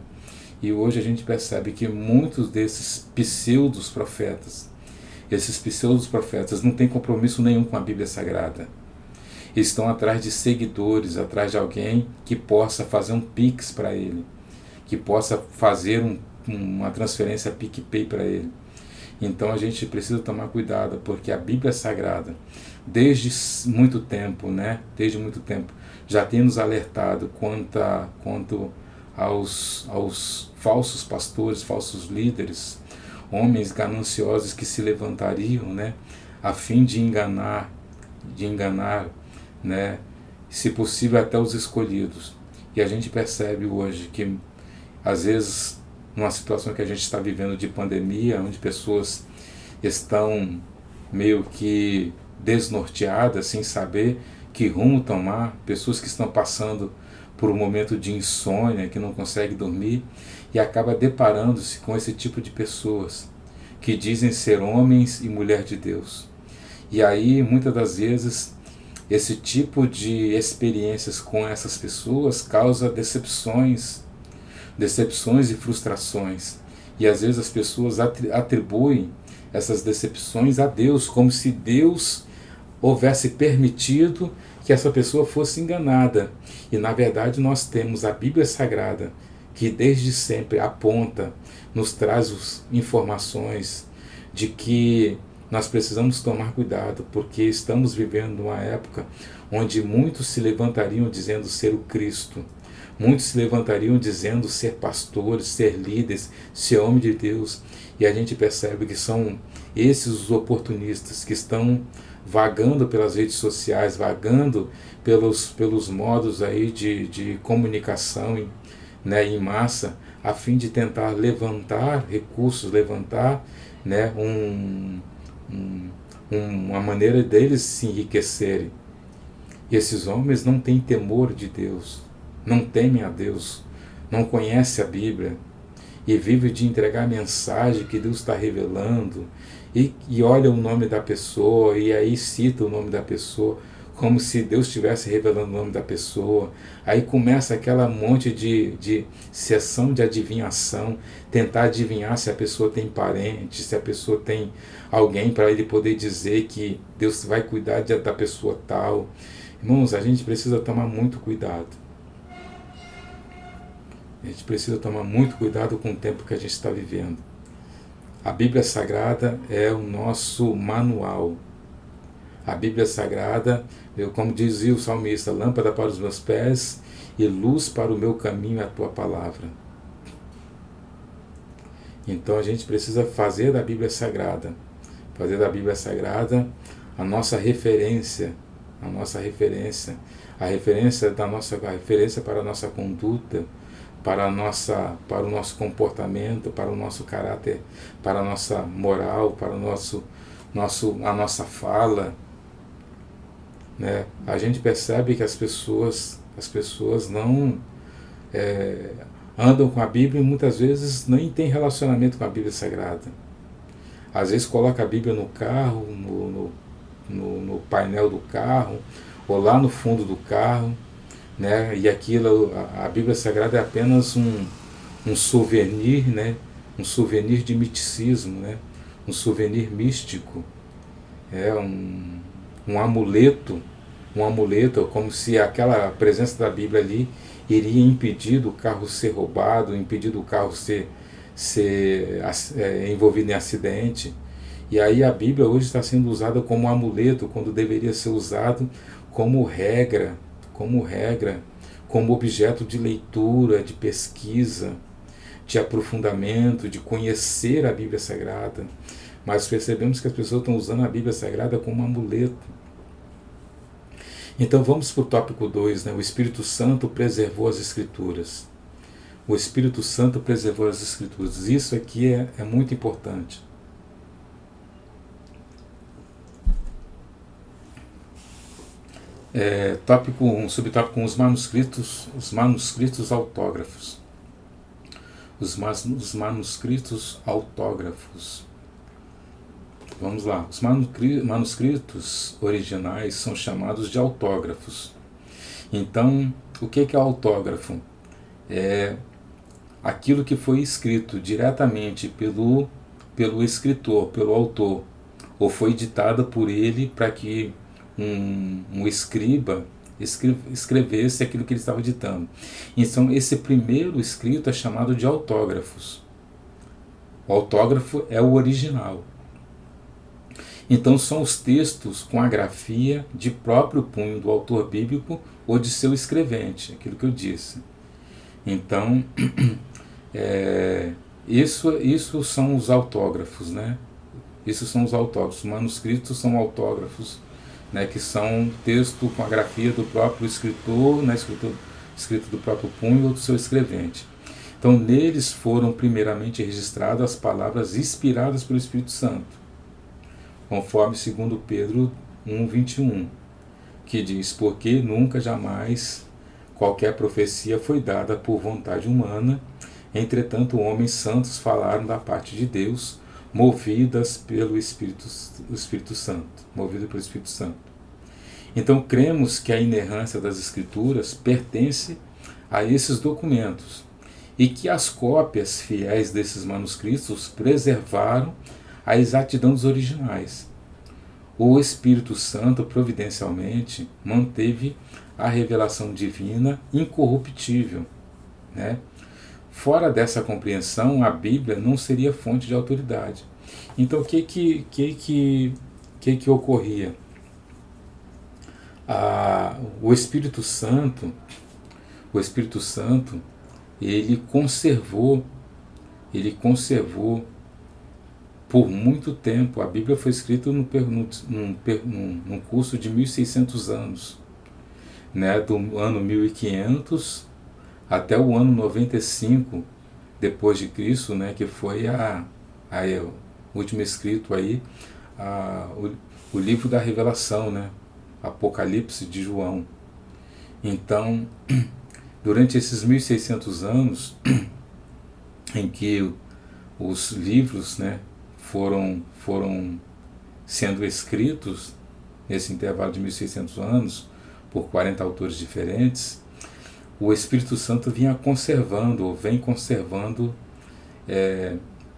E hoje a gente percebe que muitos desses pseudos-profetas, não têm compromisso nenhum com a Bíblia Sagrada. Estão atrás de seguidores, atrás de alguém que possa fazer um Pix para ele, que possa fazer uma transferência PicPay para ele. Então a gente precisa tomar cuidado, porque a Bíblia Sagrada, desde muito tempo, né, já tem nos alertado quanto aos falsos pastores, falsos líderes, homens gananciosos que se levantariam, né, a fim de enganar, né, se possível até os escolhidos. E a gente percebe hoje que, às vezes, numa situação que a gente está vivendo de pandemia, onde pessoas estão meio que desnorteadas, sem saber que rumo tomar, pessoas que estão passando por um momento de insônia, que não conseguem dormir, e acaba deparando-se com esse tipo de pessoas que dizem ser homens e mulher de Deus. E aí, muitas das vezes, esse tipo de experiências com essas pessoas causa decepções e frustrações. E às vezes as pessoas atribuem essas decepções a Deus, como se Deus houvesse permitido que essa pessoa fosse enganada. E na verdade nós temos a Bíblia Sagrada, que desde sempre aponta, nos traz informações de que nós precisamos tomar cuidado, porque estamos vivendo uma época onde muitos se levantariam dizendo ser o Cristo. Muitos se levantariam dizendo ser pastores, ser líderes, ser homem de Deus. E a gente percebe que são esses os oportunistas que estão vagando pelas redes sociais, vagando pelos modos aí de comunicação, né, em massa, a fim de tentar levantar recursos, levantar, né, uma maneira deles se enriquecerem. E esses homens não têm temor de Deus, não temem a Deus, não conhecem a Bíblia e vivem de entregar a mensagem que Deus está revelando e olha o nome da pessoa e aí cita o nome da pessoa como se Deus estivesse revelando o nome da pessoa. Aí começa aquela monte de sessão de adivinhação, tentar adivinhar se a pessoa tem parente, se a pessoa tem alguém para ele poder dizer que Deus vai cuidar da pessoa tal. Irmãos, a gente precisa tomar muito cuidado. A gente precisa tomar muito cuidado com o tempo que a gente está vivendo. A Bíblia Sagrada é o nosso manual. A Bíblia Sagrada, como dizia o salmista, lâmpada para os meus pés e luz para o meu caminho é a tua palavra. Então a gente precisa fazer da Bíblia Sagrada, a nossa referência, a referência para a nossa conduta, para o nosso comportamento, para o nosso caráter, para a nossa moral, para a nossa fala, né? A gente percebe que as pessoas não andam com a Bíblia e muitas vezes nem têm relacionamento com a Bíblia Sagrada. Às vezes coloca a Bíblia no carro, no painel do carro, ou lá no fundo do carro, né? E aquilo, a Bíblia Sagrada é apenas um souvenir, né? Um souvenir de misticismo, né? Um souvenir místico, um amuleto, como se aquela presença da Bíblia ali iria impedir do carro ser roubado, impedir do carro ser envolvido em acidente. E aí a Bíblia hoje está sendo usada como amuleto, quando deveria ser usado como regra, como objeto de leitura, de pesquisa, de aprofundamento, de conhecer a Bíblia Sagrada. Mas percebemos que as pessoas estão usando a Bíblia Sagrada como amuleto. Então vamos para o tópico 2, né? O Espírito Santo preservou as Escrituras. O Espírito Santo preservou as Escrituras. Isso aqui é muito importante. Tópico 1, subtópico 1, os manuscritos autógrafos. Os manuscritos autógrafos. Vamos lá. Os manuscritos originais são chamados de autógrafos. Então, o que é autógrafo? É aquilo que foi escrito diretamente pelo escritor, pelo autor, ou foi ditado por ele para que um escriba escrevesse aquilo que ele estava ditando. Então, esse primeiro escrito é chamado de autógrafos. O autógrafo é o original. Então, são os textos com a grafia de próprio punho do autor bíblico ou de seu escrevente, aquilo que eu disse. Então, isso são os autógrafos, né? Isso são os autógrafos. Os manuscritos são autógrafos, né, que são texto com a grafia do próprio escritor, né, escrito do próprio punho ou do seu escrevente. Então, neles foram primeiramente registradas as palavras inspiradas pelo Espírito Santo, conforme 2 Pedro 1:21, que diz: porque nunca, jamais, qualquer profecia foi dada por vontade humana, entretanto homens santos falaram da parte de Deus, movido pelo Espírito Santo. Então cremos que a inerrância das Escrituras pertence a esses documentos e que as cópias fiéis desses manuscritos preservaram a exatidão dos originais. O Espírito Santo providencialmente manteve a revelação divina incorruptível, né? Fora dessa compreensão, a Bíblia não seria fonte de autoridade. Então, o que ocorria? O Espírito Santo, ele conservou por muito tempo. A Bíblia foi escrita num curso de 1.600 anos, né? Do ano 1500 até o ano 95 depois de Cristo, né, que foi o último escrito aí, o livro da Revelação, né, Apocalipse de João. Então, durante esses 1.600 anos em que os livros, né, foram sendo escritos, nesse intervalo de 1.600 anos, por 40 autores diferentes, o Espírito Santo vem conservando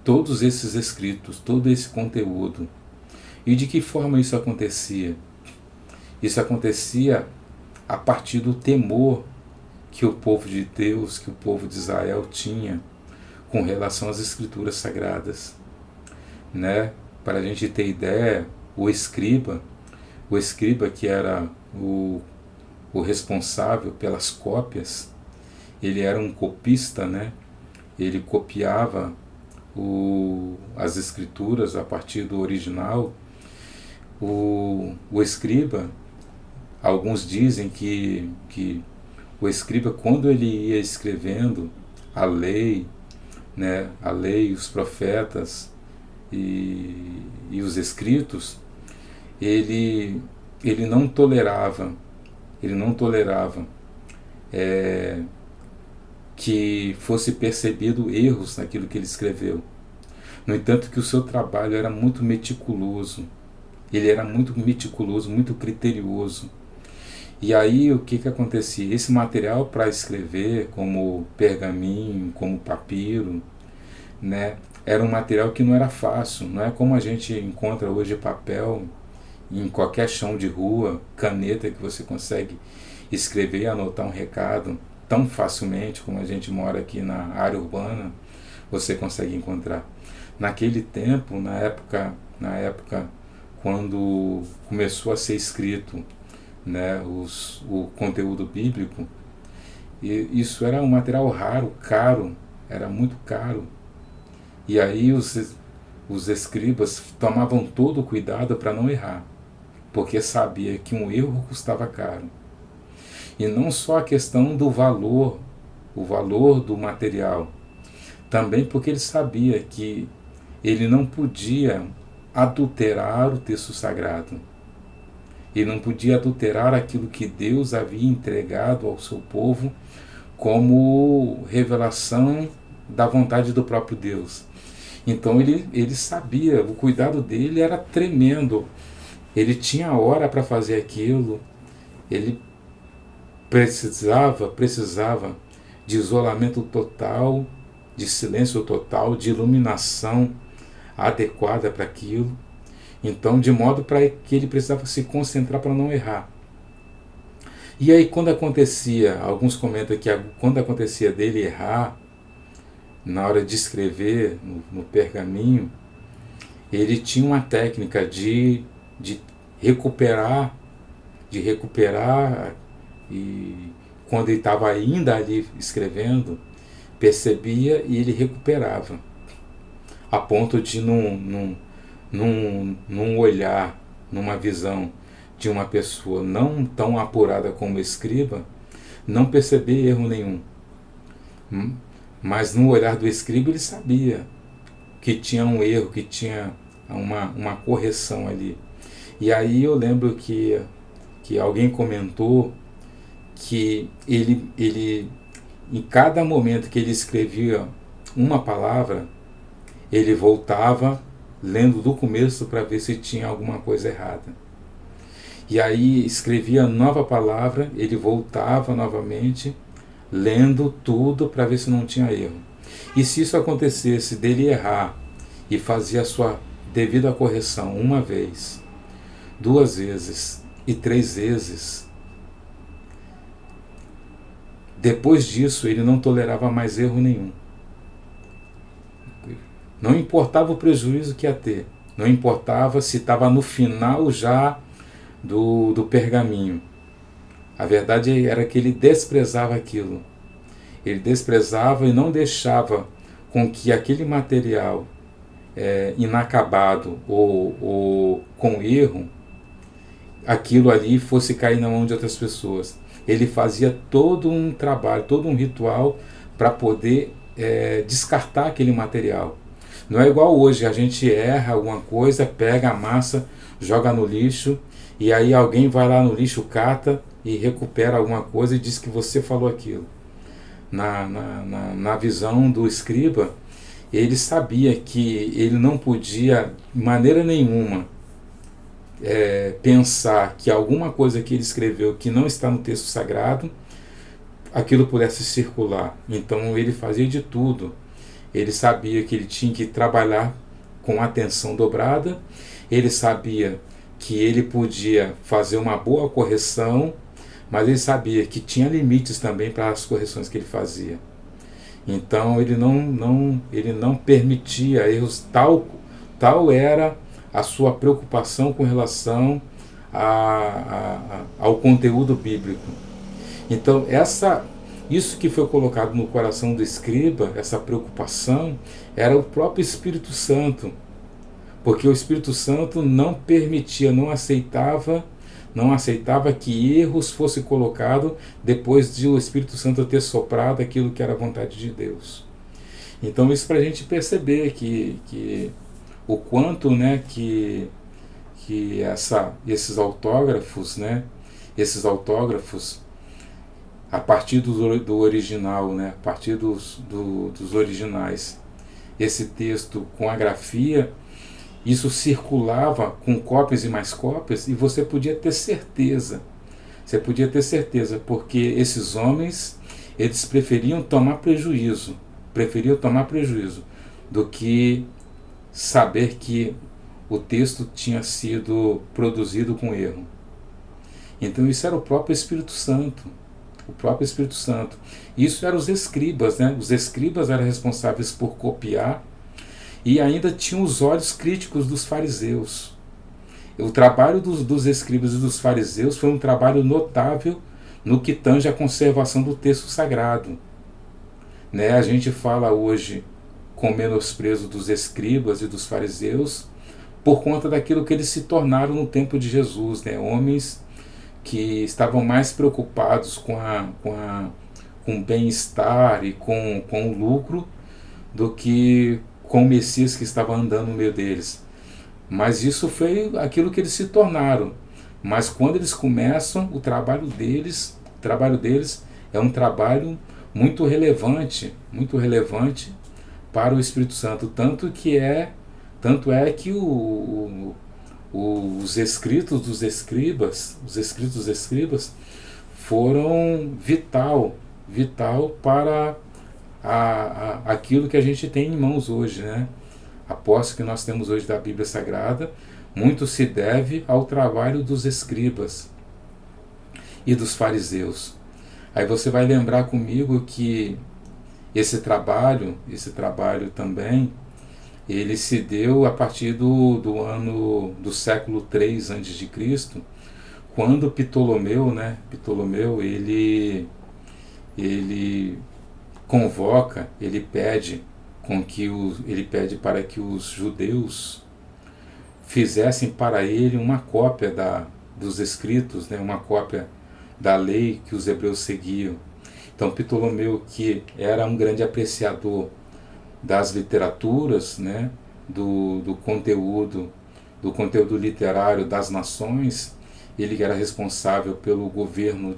todos esses escritos, todo esse conteúdo. E de que forma isso acontecia? Isso acontecia a partir do temor que o povo de Deus, que o povo de Israel tinha com relação às Escrituras Sagradas, né? Para a gente ter ideia, o escriba, o escriba, que era o responsável pelas cópias, ele era um copista, né? Ele copiava as escrituras a partir do original. O escriba, alguns dizem que o escriba, quando ele ia escrevendo a lei, né, a lei, os profetas e os escritos, ele não tolerava, que fosse percebido erros naquilo que ele escreveu. No entanto, que o seu trabalho era muito meticuloso. Ele era muito meticuloso, muito criterioso. E aí o que acontecia? Esse material para escrever, como pergaminho, como papiro, né, era um material que não era fácil. Não é como a gente encontra hoje papel em qualquer chão de rua, caneta que você consegue escrever e anotar um recado tão facilmente, como a gente mora aqui na área urbana, você consegue encontrar. Naquele tempo, na época quando começou a ser escrito, né, o conteúdo bíblico, e isso era um material raro, caro, era muito caro. E aí os escribas tomavam todo o cuidado para não errar, porque sabia que um erro custava caro. E não só a questão do valor, o valor do material, também porque ele sabia que ele não podia adulterar o texto sagrado. Ele não podia adulterar aquilo que Deus havia entregado ao seu povo como revelação da vontade do próprio Deus. Então ele sabia, o cuidado dele era tremendo. Ele tinha hora para fazer aquilo, ele precisava de isolamento total, de silêncio total, de iluminação adequada para aquilo. Então, de modo para que ele precisava se concentrar para não errar. E aí, quando acontecia, alguns comentam que quando acontecia dele errar, na hora de escrever no pergaminho, ele tinha uma técnica de recuperar, e quando ele estava ainda ali escrevendo, percebia e ele recuperava, a ponto de num olhar, numa visão de uma pessoa não tão apurada como o escriba, não perceber erro nenhum. Mas no olhar do escriba ele sabia que tinha um erro, que tinha uma correção ali. E aí eu lembro que alguém comentou que ele em cada momento que ele escrevia uma palavra, ele voltava lendo do começo para ver se tinha alguma coisa errada. E aí escrevia nova palavra, ele voltava novamente, lendo tudo para ver se não tinha erro. E se isso acontecesse dele errar e fazia a sua devida correção uma vez, 2 vezes e 3 vezes, depois disso ele não tolerava mais erro nenhum. Não importava o prejuízo que ia ter, não importava se estava no final já do pergaminho. A verdade era que ele desprezava aquilo. Ele desprezava e não deixava com que aquele material inacabado ou com erro, aquilo ali fosse cair na mão de outras pessoas. Ele fazia todo um trabalho, todo um ritual para poder descartar aquele material. Não é igual hoje, a gente erra alguma coisa, pega a massa, joga no lixo, e aí alguém vai lá no lixo, cata e recupera alguma coisa e diz que você falou aquilo. Na visão do escriba, ele sabia que ele não podia, de maneira nenhuma, pensar que alguma coisa que ele escreveu que não está no texto sagrado, aquilo pudesse circular. Então ele fazia de tudo. Ele sabia que ele tinha que trabalhar com atenção dobrada, ele sabia que ele podia fazer uma boa correção, mas ele sabia que tinha limites também para as correções que ele fazia. Então ele não permitia erros, tal era a sua preocupação com relação ao conteúdo bíblico. Então, isso que foi colocado no coração do escriba, essa preocupação, era o próprio Espírito Santo, porque o Espírito Santo não permitia, não aceitava que erros fossem colocados depois de o Espírito Santo ter soprado aquilo que era a vontade de Deus. Então, isso para a gente perceber que o quanto, né, que esses autógrafos, né, a partir do original, né, a partir dos originais, esse texto com a grafia, isso circulava com cópias e mais cópias, e você podia ter certeza, porque esses homens, eles preferiam tomar prejuízo do que saber que o texto tinha sido produzido com erro. Então isso era o próprio Espírito Santo. Isso eram os escribas, né? Os escribas eram responsáveis por copiar, e ainda tinham os olhos críticos dos fariseus. O trabalho dos escribas e dos fariseus foi um trabalho notável no que tange a conservação do texto sagrado. Né? A gente fala hoje com menosprezo dos escribas e dos fariseus por conta daquilo que eles se tornaram no tempo de Jesus, né? Homens que estavam mais preocupados com o bem-estar e com o lucro do que com o Messias que estava andando no meio deles. Mas isso foi aquilo que eles se tornaram. Mas quando eles começam, o trabalho deles é um trabalho muito relevante para o Espírito Santo. Tanto é que os escritos dos escribas foram vital para aquilo que a gente tem em mãos hoje, né? A posse que nós temos hoje da Bíblia Sagrada, muito se deve ao trabalho dos escribas e dos fariseus. Aí você vai lembrar comigo que esse trabalho também, ele se deu a partir do século III a.C., quando Ptolomeu, ele convoca, ele pede para que os judeus fizessem para ele uma cópia dos escritos, né, uma cópia da lei que os hebreus seguiam. Então Ptolomeu, que era um grande apreciador das literaturas, né, do conteúdo literário das nações, ele era responsável pelo governo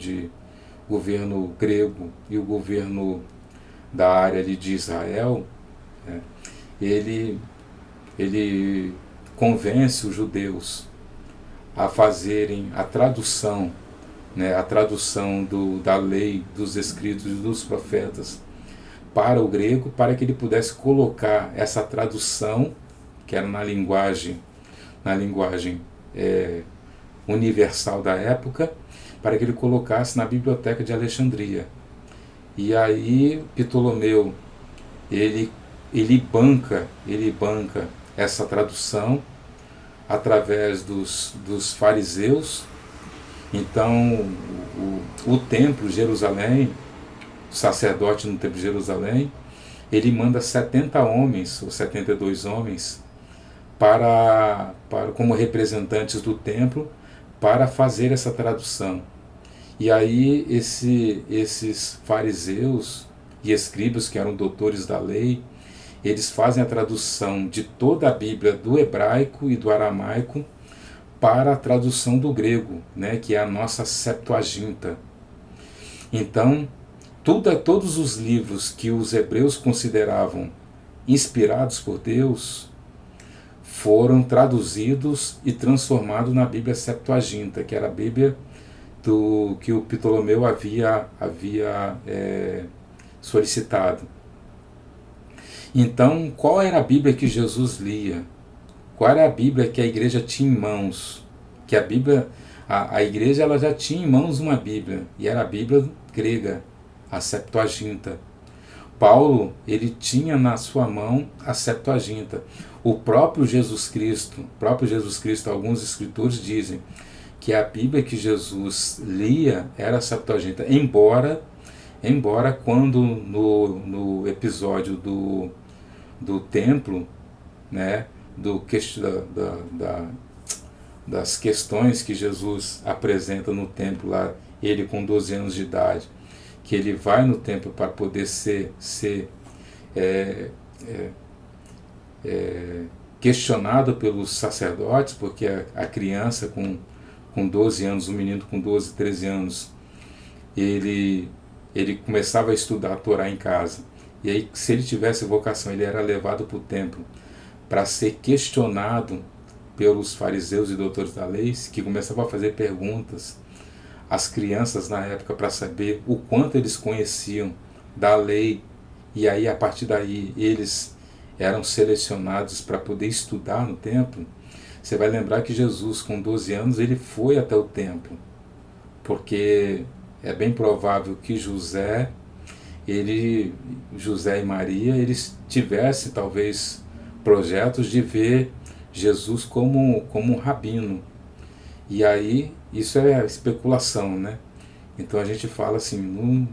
grego e o governo da área ali de Israel, né? Ele convence os judeus a fazerem a tradução, né, da lei, dos escritos e dos profetas para o grego, para que ele pudesse colocar essa tradução, que era na linguagem universal da época, para que ele colocasse na biblioteca de Alexandria. E aí Ptolomeu ele banca essa tradução através dos fariseus. Então o templo de Jerusalém, o sacerdote no templo de Jerusalém, ele manda 70 homens, ou 72 homens, como representantes do templo, para fazer essa tradução. E aí esses fariseus e escribas, que eram doutores da lei, eles fazem a tradução de toda a Bíblia do hebraico e do aramaico para a tradução do grego, né, que é a nossa Septuaginta. Então, todos os livros que os hebreus consideravam inspirados por Deus foram traduzidos e transformados na Bíblia Septuaginta, que era a Bíblia que o Ptolomeu havia solicitado. Então, qual era a Bíblia que Jesus lia? Qual era a Bíblia que a igreja tinha em mãos? Que a igreja ela já tinha em mãos uma Bíblia, e era a Bíblia grega, a Septuaginta. Paulo, ele tinha na sua mão a Septuaginta. O próprio Jesus Cristo, alguns escritores dizem que a Bíblia que Jesus lia era a Septuaginta, embora quando no episódio do templo, né, das questões que Jesus apresenta no templo lá, ele com 12 anos de idade, que ele vai no templo para poder ser questionado pelos sacerdotes, porque a criança com 12 anos, o menino com 12, 13 anos, ele começava a estudar a Torá em casa. E aí, se ele tivesse vocação, ele era levado para o templo para ser questionado pelos fariseus e doutores da lei, que começavam a fazer perguntas às crianças na época para saber o quanto eles conheciam da lei. E aí, a partir daí, eles eram selecionados para poder estudar no templo. Você vai lembrar que Jesus, com 12 anos, ele foi até o templo, porque é bem provável que José e Maria, eles tivessem talvez projetos de ver Jesus como um rabino. E aí, isso é especulação, né? Então a gente fala assim,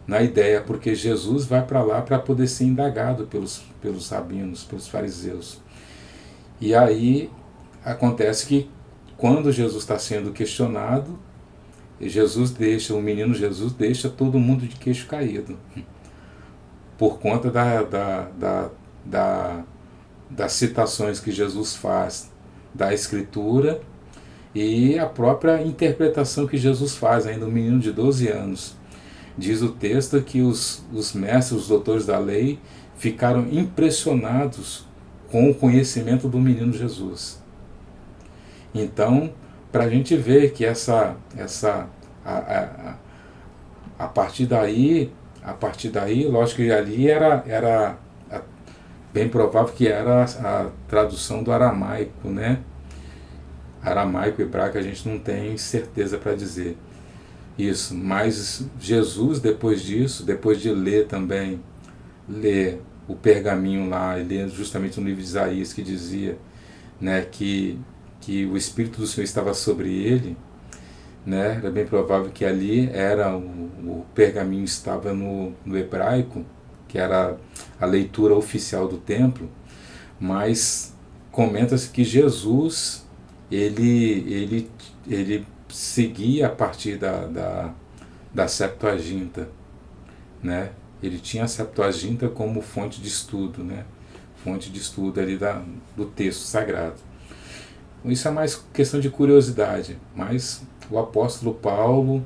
na ideia, porque Jesus vai para lá para poder ser indagado pelos rabinos, pelos fariseus. E aí acontece que quando Jesus está sendo questionado, o menino Jesus deixa todo mundo de queixo caído, por conta das citações que Jesus faz da Escritura e a própria interpretação que Jesus faz, ainda um menino de 12 anos. Diz o texto que os mestres, os doutores da lei, ficaram impressionados com o conhecimento do menino Jesus. Então, para a gente ver que a partir daí, lógico que ali era bem provável que era a tradução do aramaico, né? Aramaico e hebraico a gente não tem certeza para dizer isso, mas Jesus, depois disso, depois de ler o pergaminho lá, ler justamente no livro de Isaías que dizia, né, que o Espírito do Senhor estava sobre ele, né, era bem provável que ali o pergaminho estava no hebraico, que era a leitura oficial do templo, mas comenta-se que Jesus ele seguia a partir da Septuaginta, né? Ele tinha a Septuaginta como fonte de estudo, né? Fonte de estudo ali do texto sagrado. Isso é mais questão de curiosidade, mas o apóstolo Paulo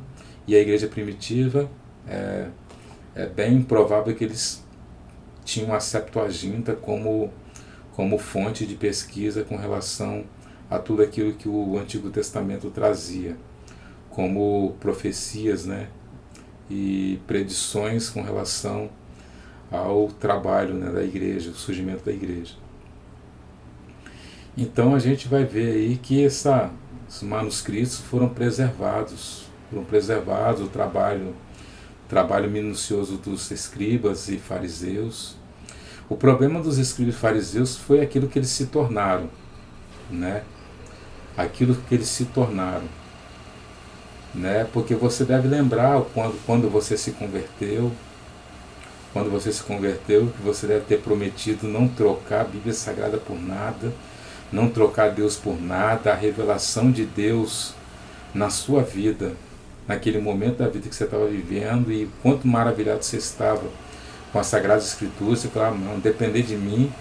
e a igreja primitiva é bem provável que eles tinham a Septuaginta como fonte de pesquisa com relação a tudo aquilo que o Antigo Testamento trazia, como profecias, né, e predições com relação ao trabalho, né, da igreja, o surgimento da igreja. Então a gente vai ver aí que os manuscritos foram preservados, o trabalho minucioso dos escribas e fariseus. O problema dos escribas e fariseus foi aquilo que eles se tornaram, né? Aquilo que eles se tornaram, né? Porque você deve lembrar quando você se converteu, que você deve ter prometido não trocar a Bíblia Sagrada por nada, não trocar Deus por nada, a revelação de Deus na sua vida, naquele momento da vida que você estava vivendo, e quanto maravilhado você estava com as Sagradas Escrituras. Você falava, não, depender de mim,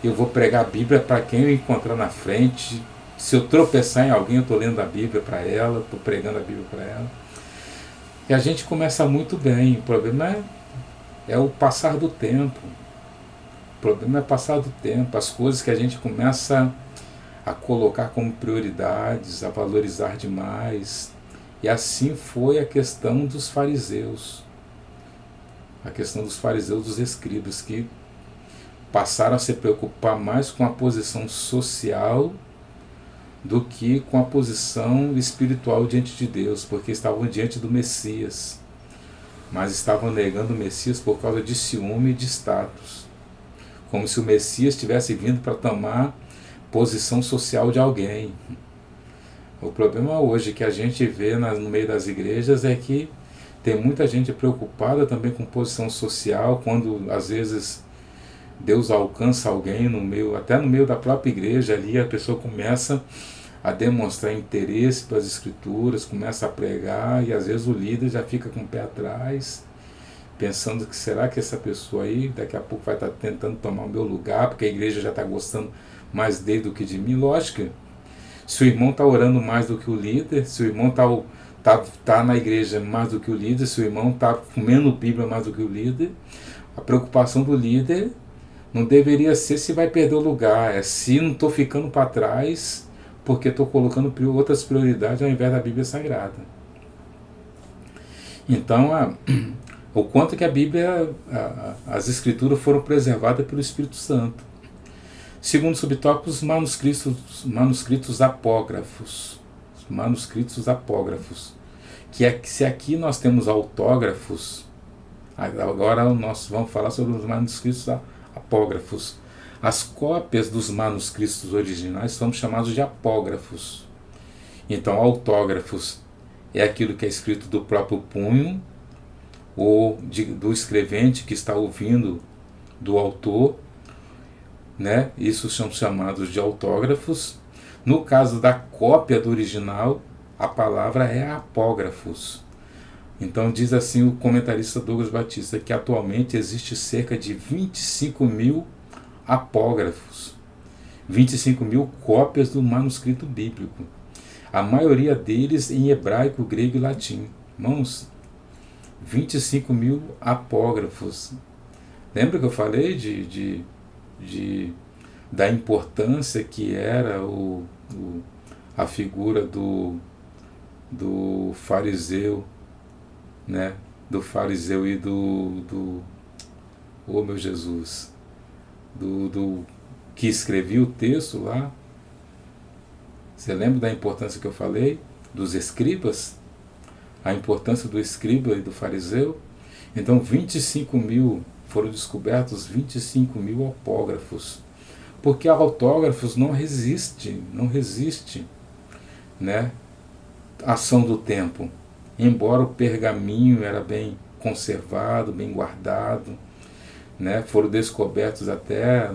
eu vou pregar a Bíblia para quem eu encontrar na frente. Se eu tropeçar em alguém, eu estou lendo a Bíblia para ela, estou pregando a Bíblia para ela. E a gente começa muito bem. O problema é o passar do tempo. O problema é passar do tempo. As coisas que a gente começa a colocar como prioridades, a valorizar demais. E assim foi a questão dos fariseus. A questão dos fariseus, dos escribas, que passaram a se preocupar mais com a posição social do que com a posição espiritual diante de Deus, porque estavam diante do Messias, mas estavam negando o Messias por causa de ciúme e de status, como se o Messias tivesse vindo para tomar posição social de alguém. O problema hoje que a gente vê no meio das igrejas é que tem muita gente preocupada também com posição social, quando às vezes Deus alcança alguém no meio, até no meio da própria igreja ali, a pessoa começa a demonstrar interesse pelas escrituras, começa a pregar e às vezes o líder já fica com o pé atrás, pensando que será que essa pessoa aí daqui a pouco vai estar tentando tomar o meu lugar, porque a igreja já está gostando mais dele do que de mim. Lógico, se o irmão está orando mais do que o líder, se o irmão tá na igreja mais do que o líder, se o irmão está comendo Bíblia mais do que o líder, a preocupação do líder não deveria ser se vai perder o lugar, é se não estou ficando para trás porque estou colocando outras prioridades ao invés da Bíblia Sagrada. Então, o quanto que a Bíblia, as Escrituras foram preservadas pelo Espírito Santo. Segundo subtópico, os manuscritos apógrafos. Os manuscritos apógrafos. Se aqui nós temos autógrafos, agora nós vamos falar sobre os manuscritos apógrafos. As cópias dos manuscritos originais são chamados de apógrafos. Então, autógrafos é aquilo que é escrito do próprio punho ou do escrevente que está ouvindo do autor, né? Isso são chamados de autógrafos. No caso da cópia do original, a palavra é apógrafos. Então diz assim o comentarista Douglas Batista, que atualmente existe cerca de 25 mil apógrafos, 25 mil cópias do manuscrito bíblico, a maioria deles em hebraico, grego e latim. Irmãos, 25 mil apógrafos. Lembra que eu falei da importância que era a figura do fariseu, né? Do fariseu e oh meu Jesus, do que escrevia o texto lá. Você lembra da importância que eu falei? Dos escribas? A importância do escriba e do fariseu? Então 25 mil, foram descobertos 25 mil apógrafos. Porque autógrafos não resiste, né? A ação do tempo. Embora o pergaminho era bem conservado, bem guardado, né? Foram descobertos até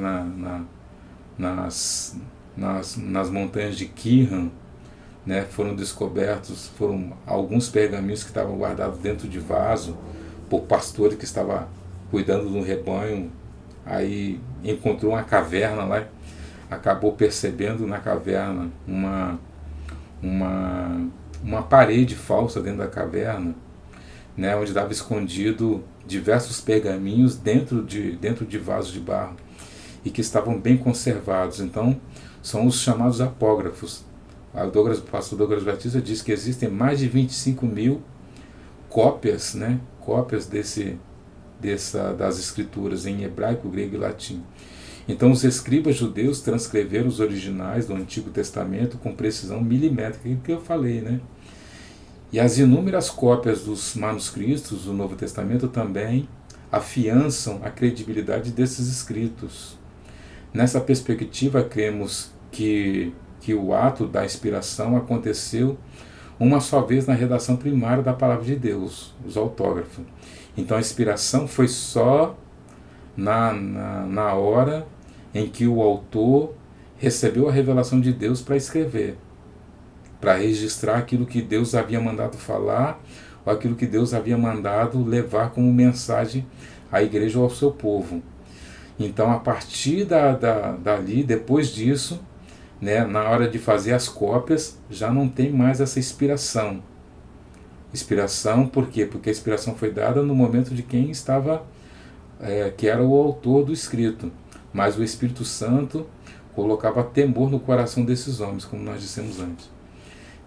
nas montanhas de Qumran, né? Foram alguns pergaminhos que estavam guardados dentro de vaso por pastores que estavam cuidando do rebanho. Aí encontrou uma caverna lá, acabou percebendo na caverna uma parede falsa dentro da caverna, né, onde estava escondido diversos pergaminhos dentro de vasos de barro e que estavam bem conservados. Então são os chamados apógrafos. O pastor Douglas Batista diz que existem mais de 25 mil cópias, né, cópias das escrituras em hebraico, grego e latim. Então os escribas judeus transcreveram os originais do Antigo Testamento com precisão milimétrica, que eu falei, né? E as inúmeras cópias dos manuscritos do Novo Testamento também afiançam a credibilidade desses escritos. Nessa perspectiva, cremos que o ato da inspiração aconteceu uma só vez na redação primária da Palavra de Deus, os autógrafos. Então a inspiração foi só na hora em que o autor recebeu a revelação de Deus para escrever, para registrar aquilo que Deus havia mandado falar, ou aquilo que Deus havia mandado levar como mensagem à igreja ou ao seu povo. Então, a partir dali, depois disso, né, na hora de fazer as cópias, já não tem mais essa inspiração. Inspiração, por quê? Porque a inspiração foi dada no momento de quem estava, que era o autor do escrito. Mas o Espírito Santo colocava temor no coração desses homens, como nós dissemos antes.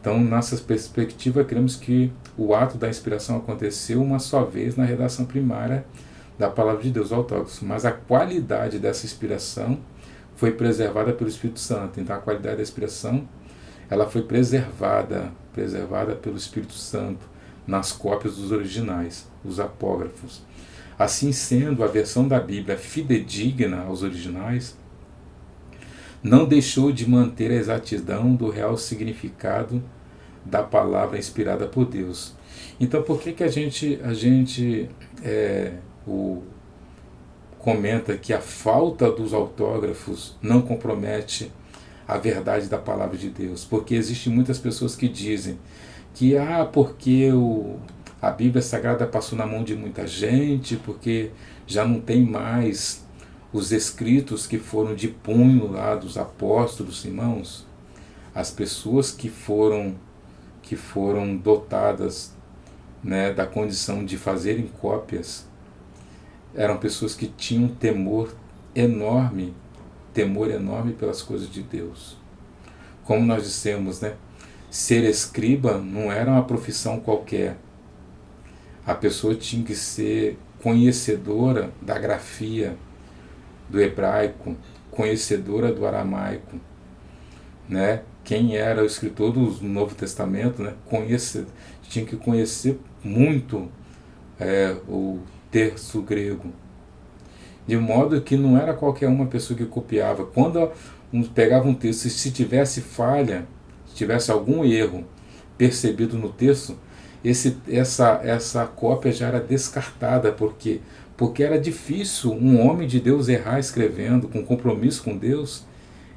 Então, nessa perspectiva, cremos que o ato da inspiração aconteceu uma só vez na redação primária da Palavra de Deus, autógrafos. Mas a qualidade dessa inspiração foi preservada pelo Espírito Santo. Então, a qualidade da inspiração, ela foi preservada pelo Espírito Santo nas cópias dos originais, os apógrafos. Assim sendo, a versão da Bíblia fidedigna aos originais não deixou de manter a exatidão do real significado da palavra inspirada por Deus. Então, por que o, comenta que a falta dos autógrafos não compromete a verdade da palavra de Deus? Porque existem muitas pessoas que dizem que porque a Bíblia Sagrada passou na mão de muita gente, porque já não tem mais os escritos que foram de punho lá dos apóstolos, irmãos. As pessoas que foram dotadas, né, da condição de fazerem cópias eram pessoas que tinham temor enorme pelas coisas de Deus. Como nós dissemos, né, ser escriba não era uma profissão qualquer. A pessoa tinha que ser conhecedora da grafia do hebraico, conhecedora do aramaico, né? Quem era o escritor do Novo Testamento, né, tinha que conhecer muito o texto grego, de modo que não era qualquer uma pessoa que copiava. Quando pegava um texto, se tivesse falha, se tivesse algum erro percebido no texto, essa cópia já era descartada, porque era difícil um homem de Deus errar escrevendo, com compromisso com Deus.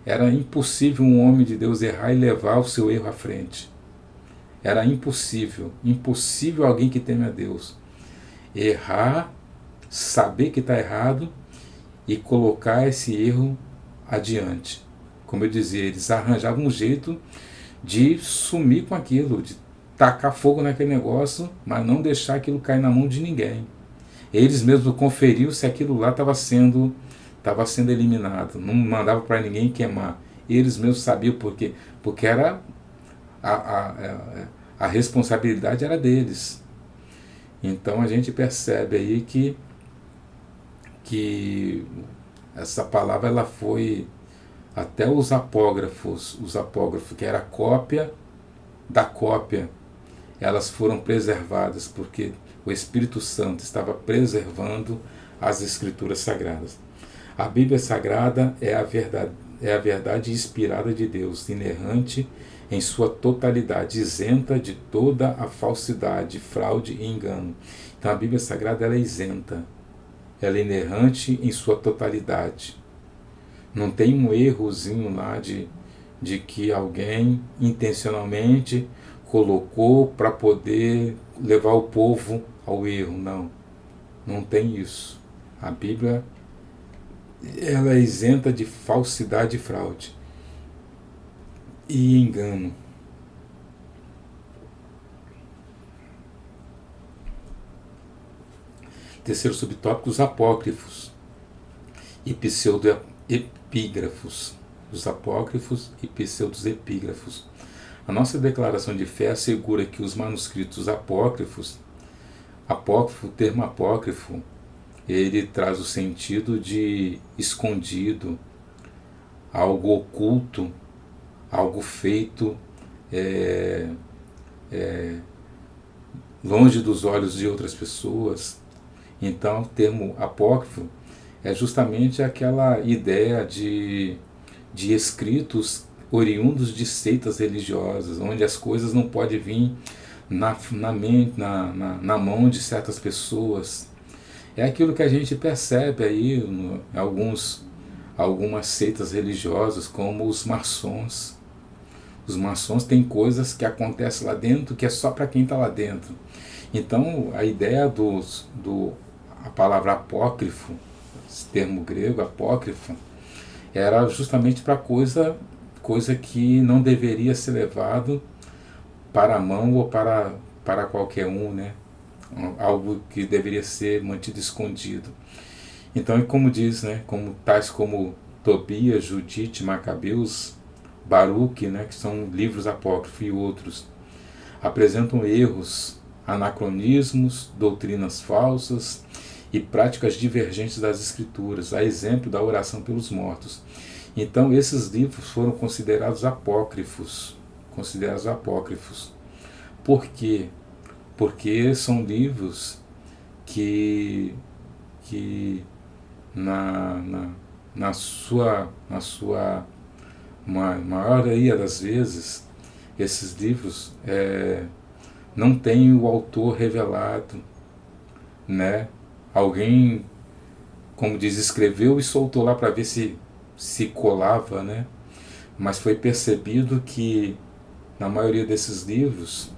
Era impossível um homem de Deus errar e levar o seu erro à frente. Era impossível alguém que teme a Deus errar, saber que está errado e colocar esse erro adiante. Como eu dizia, eles arranjavam um jeito de sumir com aquilo, de tacar fogo naquele negócio, mas não deixar aquilo cair na mão de ninguém. Eles mesmos conferiam se aquilo lá estava sendo eliminado, não mandava para ninguém queimar. Eles mesmos sabiam por quê, porque era a responsabilidade era deles. Então a gente percebe aí que essa palavra ela foi até os apógrafos que era a cópia da cópia, elas foram preservadas porque o Espírito Santo estava preservando as Escrituras Sagradas. A Bíblia Sagrada é a verdade inspirada de Deus, inerrante em sua totalidade, isenta de toda a falsidade, fraude e engano. Então a Bíblia Sagrada ela é isenta, ela é inerrante em sua totalidade. Não tem um errozinho lá de que alguém intencionalmente colocou para poder levar o povo ao erro. Não tem isso. A Bíblia ela é isenta de falsidade e fraude e engano. Terceiro subtópico, os apócrifos e pseudoepígrafos. Os apócrifos e pseudoepígrafos. A nossa declaração de fé assegura que os manuscritos apócrifos, o termo apócrifo, ele traz o sentido de escondido, algo oculto, algo feito longe dos olhos de outras pessoas. Então, o termo apócrifo é justamente aquela ideia de escritos oriundos de seitas religiosas, onde as coisas não podem vir na mão de certas pessoas. É aquilo que a gente percebe aí em algumas seitas religiosas, como os maçons. Os maçons têm coisas que acontecem lá dentro que é só para quem está lá dentro. Então, a ideia a palavra apócrifo, esse termo grego, apócrifo, era justamente para coisa que não deveria ser levado para a mão ou para qualquer um, né? Algo que deveria ser mantido escondido. Então, como diz, né? Tais como Tobias, Judite, Macabeus, Baruque, né? Que são livros apócrifos e outros, apresentam erros, anacronismos, doutrinas falsas e práticas divergentes das Escrituras, a exemplo da oração pelos mortos. Então, esses livros foram considerados apócrifos. Por quê? Porque são livros que na sua maioria das vezes, esses livros não tem o autor revelado, né? Alguém, como diz, escreveu e soltou lá para ver se colava, né? Mas foi percebido que na maioria desses livros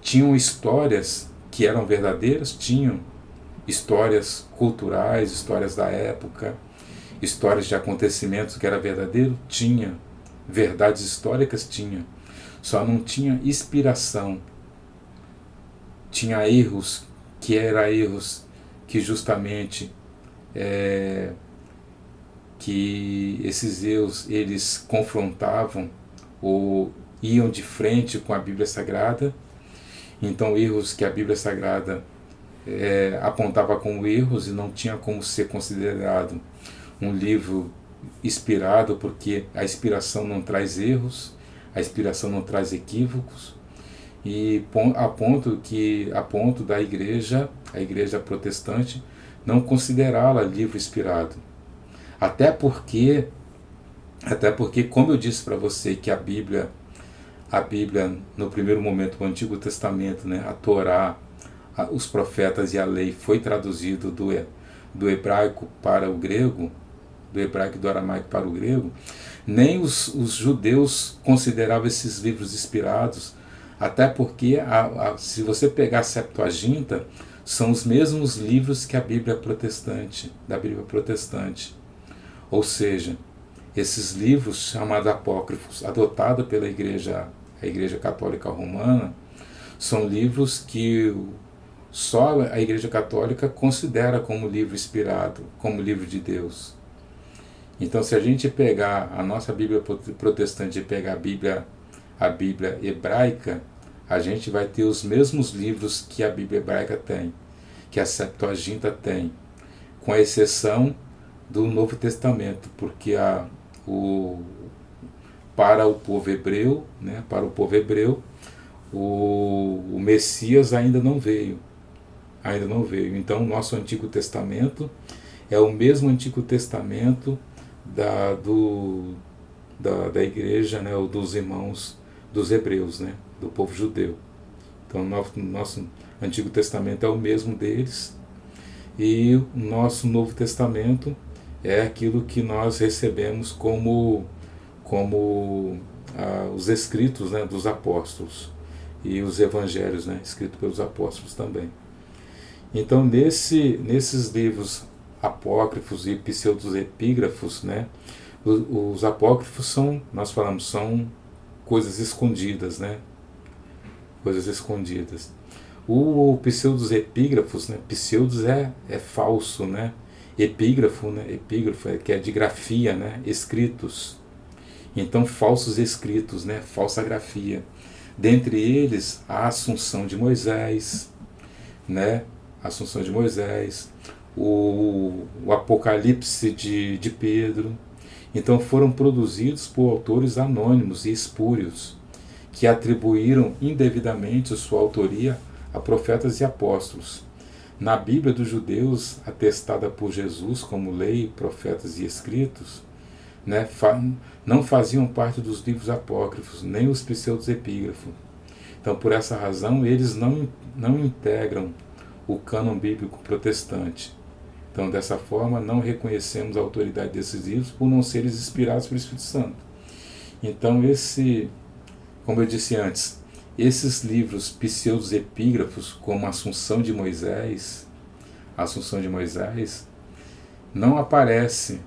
tinham histórias que eram verdadeiras, tinham histórias culturais, histórias da época, histórias de acontecimentos que era verdadeiro, tinha verdades históricas, tinha, só não tinha inspiração, tinha erros que eram erros que justamente que esses erros eles confrontavam ou iam de frente com a Bíblia Sagrada. Então erros que a Bíblia Sagrada apontava como erros e não tinha como ser considerado um livro inspirado, porque a inspiração não traz erros, a inspiração não traz equívocos, e a ponto da igreja, a igreja protestante, não considerá-la livro inspirado. Até porque, como eu disse para você, que a Bíblia, no primeiro momento, o Antigo Testamento, né, a Torá, os profetas e a lei, foi traduzido do hebraico para o grego, do hebraico e do aramaico para o grego, nem os judeus consideravam esses livros inspirados, até porque, se você pegar a Septuaginta, são os mesmos livros que a Bíblia protestante, da Bíblia protestante. Ou seja, esses livros chamados apócrifos, adotados pela Igreja, a Igreja Católica Romana, são livros que só a Igreja Católica considera como livro inspirado, como livro de Deus. Então, se a gente pegar a nossa Bíblia protestante e pegar a Bíblia hebraica, a gente vai ter os mesmos livros que a Bíblia hebraica tem, que a Septuaginta tem, com a exceção do Novo Testamento, porque para o povo hebreu, né, o Messias ainda não veio. Então, o nosso Antigo Testamento é o mesmo Antigo Testamento da igreja, né, ou dos irmãos dos hebreus, né, do povo judeu. Então, o nosso Antigo Testamento é o mesmo deles, e o nosso Novo Testamento é aquilo que nós recebemos como os escritos, né, dos apóstolos, e os evangelhos, né, escritos pelos apóstolos também. Então, nesses livros apócrifos e pseudo-epígrafos, né, os apócrifos são coisas escondidas, né, coisas escondidas. O pseudo-epígrafos, né, pseudos é falso, né, epígrafo que é de grafia, né, escritos. Então, falsos escritos, né, falsa grafia. Dentre eles, a Assunção de Moisés, né, Assunção de Moisés, o Apocalipse de Pedro. Então, foram produzidos por autores anônimos e espúrios, que atribuíram indevidamente sua autoria a profetas e apóstolos. Na Bíblia dos judeus, atestada por Jesus como lei, profetas e escritos, né, não faziam parte dos livros apócrifos, nem os pseudo-epígrafos. Então, por essa razão, eles não integram o cânon bíblico protestante. Então, dessa forma, não reconhecemos a autoridade desses livros por não serem inspirados pelo Espírito Santo. Então, como eu disse antes, esses livros pseudo-epígrafos, como a Assunção de Moisés, não aparece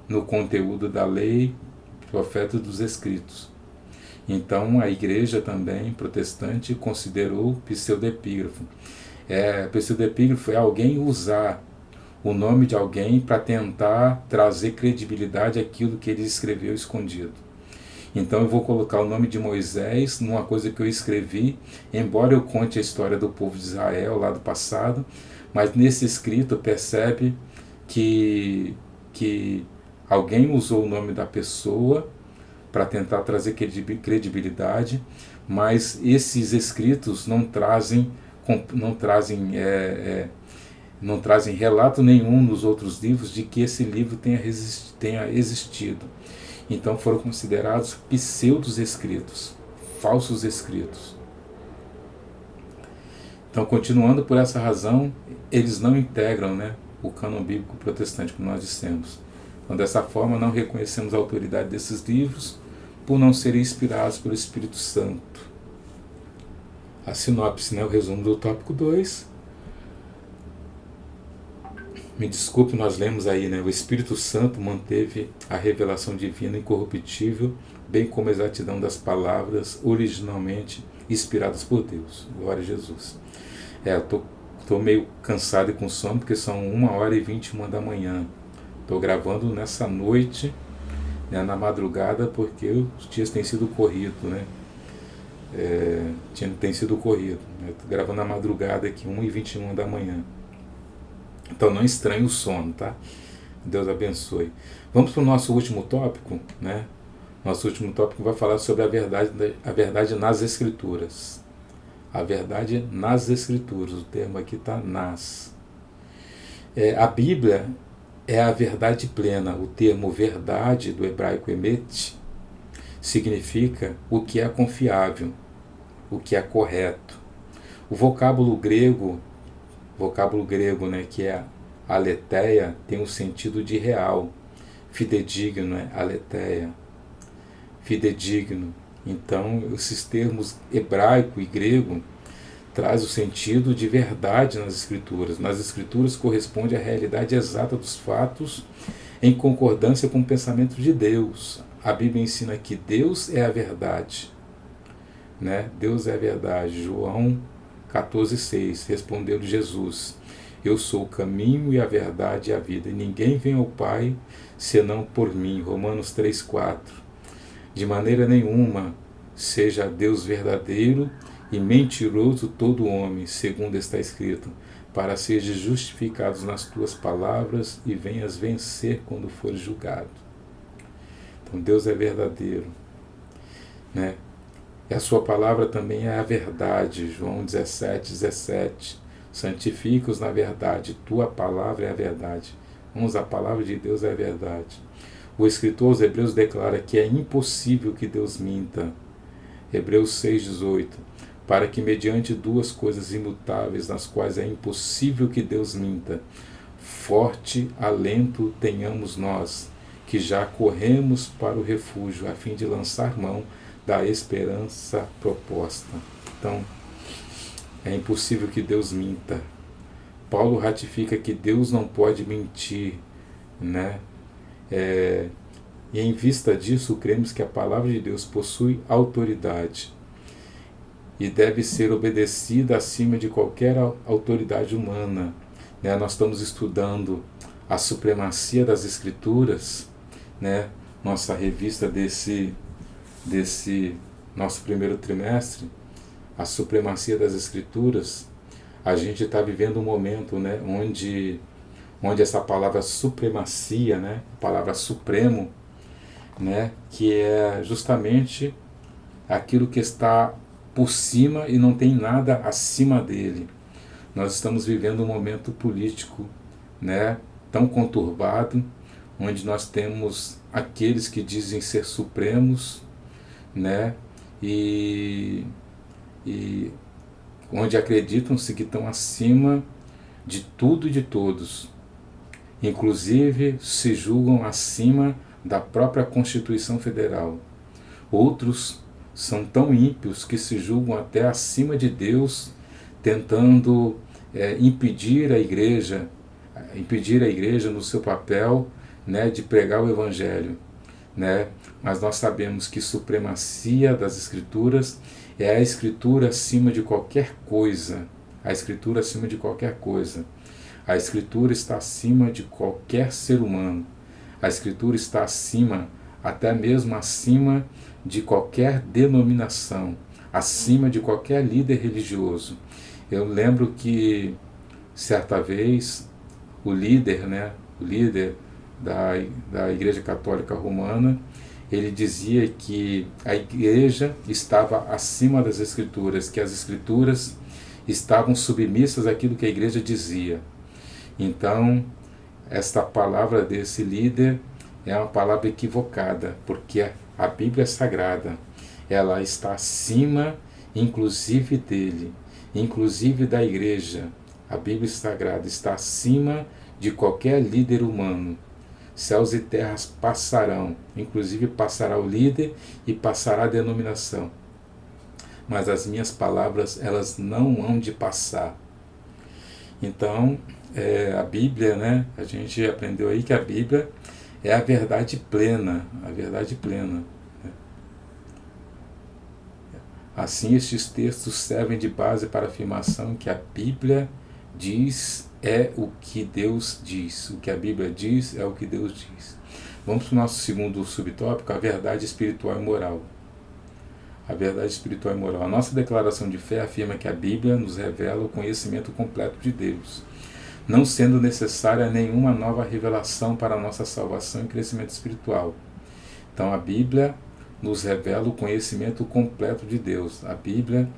no conteúdo da lei, profeta dos escritos. Então, a igreja também protestante considerou pseudo-epígrafo. Pseudo-epígrafo é alguém usar o nome de alguém para tentar trazer credibilidade àquilo que ele escreveu escondido. Então, eu vou colocar o nome de Moisés numa coisa que eu escrevi, embora eu conte a história do povo de Israel lá do passado, mas nesse escrito percebe que alguém usou o nome da pessoa para tentar trazer credibilidade, mas esses escritos não trazem relato nenhum nos outros livros de que esse livro tenha existido. Então foram considerados pseudos escritos, falsos escritos. Então, continuando por essa razão, eles não integram, né, o cânon bíblico protestante, como nós dissemos. Então, dessa forma, não reconhecemos a autoridade desses livros por não serem inspirados pelo Espírito Santo. A sinopse, né, o resumo do tópico 2. Me desculpe, nós lemos aí, né, o Espírito Santo manteve a revelação divina incorruptível, bem como a exatidão das palavras originalmente inspiradas por Deus. Glória a Jesus. Eu tô meio cansado e com sono, porque são 1h21 da manhã. Estou gravando nessa noite, né, na madrugada, porque os dias têm sido corridos, né? Tem sido corrido. Estou gravando na madrugada aqui, 1h21 da manhã. Então não estranhe o sono, tá? Deus abençoe. Vamos para o nosso último tópico, né? Nosso último tópico vai falar sobre a verdade nas Escrituras. A verdade nas Escrituras, o termo aqui está nas. A Bíblia é a verdade plena. O termo verdade, do hebraico emet, significa o que é confiável, o que é correto. O vocábulo grego, né, que é aletheia, tem um sentido de real. Fidedigno, aletheia. Fidedigno. Então, esses termos hebraico e grego traz o sentido de verdade nas Escrituras. Nas Escrituras corresponde à realidade exata dos fatos em concordância com o pensamento de Deus. A Bíblia ensina que Deus é a verdade, né? Deus é a verdade. João 14,6, respondeu Jesus: eu sou o caminho e a verdade e a vida, e ninguém vem ao Pai senão por mim. Romanos 3,4. De maneira nenhuma seja Deus verdadeiro e mentiroso todo homem, segundo está escrito, para seres justificados nas tuas palavras e venhas vencer quando for julgado. Então Deus é verdadeiro, né? E a sua palavra também é a verdade. João 17:17. Santifica-os na verdade, tua palavra é a verdade. Vamos, a palavra de Deus é a verdade. O escritor aos Hebreus declara que é impossível que Deus minta. Hebreus 6,18. Para que mediante duas coisas imutáveis, nas quais é impossível que Deus minta, forte alento tenhamos nós, que já corremos para o refúgio, a fim de lançar mão da esperança proposta. Então, é impossível que Deus minta. Paulo ratifica que Deus não pode mentir, né? E em vista disso, cremos que a palavra de Deus possui autoridade e deve ser obedecida acima de qualquer autoridade humana, né? Nós estamos estudando a supremacia das Escrituras, né? Nossa revista desse nosso primeiro trimestre, a supremacia das Escrituras. A gente está vivendo um momento, né, onde essa palavra supremacia, né, a palavra supremo, né, que é justamente aquilo que está por cima e não tem nada acima dele. Nós estamos vivendo um momento político, né, tão conturbado, onde nós temos aqueles que dizem ser supremos, né, e onde acreditam-se que estão acima de tudo e de todos. Inclusive se julgam acima da própria Constituição Federal. Outros são tão ímpios que se julgam até acima de Deus, tentando impedir a igreja no seu papel, né, de pregar o Evangelho, né? Mas nós sabemos que supremacia das Escrituras é a Escritura acima de qualquer coisa. A Escritura acima de qualquer coisa. A Escritura está acima de qualquer ser humano. A Escritura está acima, até mesmo acima de qualquer denominação, acima de qualquer líder religioso. Eu lembro que certa vez o líder da Igreja Católica Romana, ele dizia que a igreja estava acima das Escrituras, que as Escrituras estavam submissas àquilo que a igreja dizia. Então, esta palavra desse líder é uma palavra equivocada, porque a Bíblia é sagrada, ela está acima, inclusive dele, inclusive da igreja. A Bíblia sagrada está acima de qualquer líder humano. Céus e terras passarão, inclusive passará o líder e passará a denominação. Mas as minhas palavras, elas não hão de passar. Então, a Bíblia, né, a gente aprendeu aí que a Bíblia é a verdade plena, a verdade plena. Assim, estes textos servem de base para a afirmação que a Bíblia diz é o que Deus diz. O que a Bíblia diz é o que Deus diz. Vamos para o nosso segundo subtópico, a verdade espiritual e moral. A verdade espiritual e moral. A nossa declaração de fé afirma que a Bíblia nos revela o conhecimento completo de Deus, não sendo necessária nenhuma nova revelação para a nossa salvação e crescimento espiritual. Então a Bíblia nos revela o conhecimento completo de Deus. A Bíblia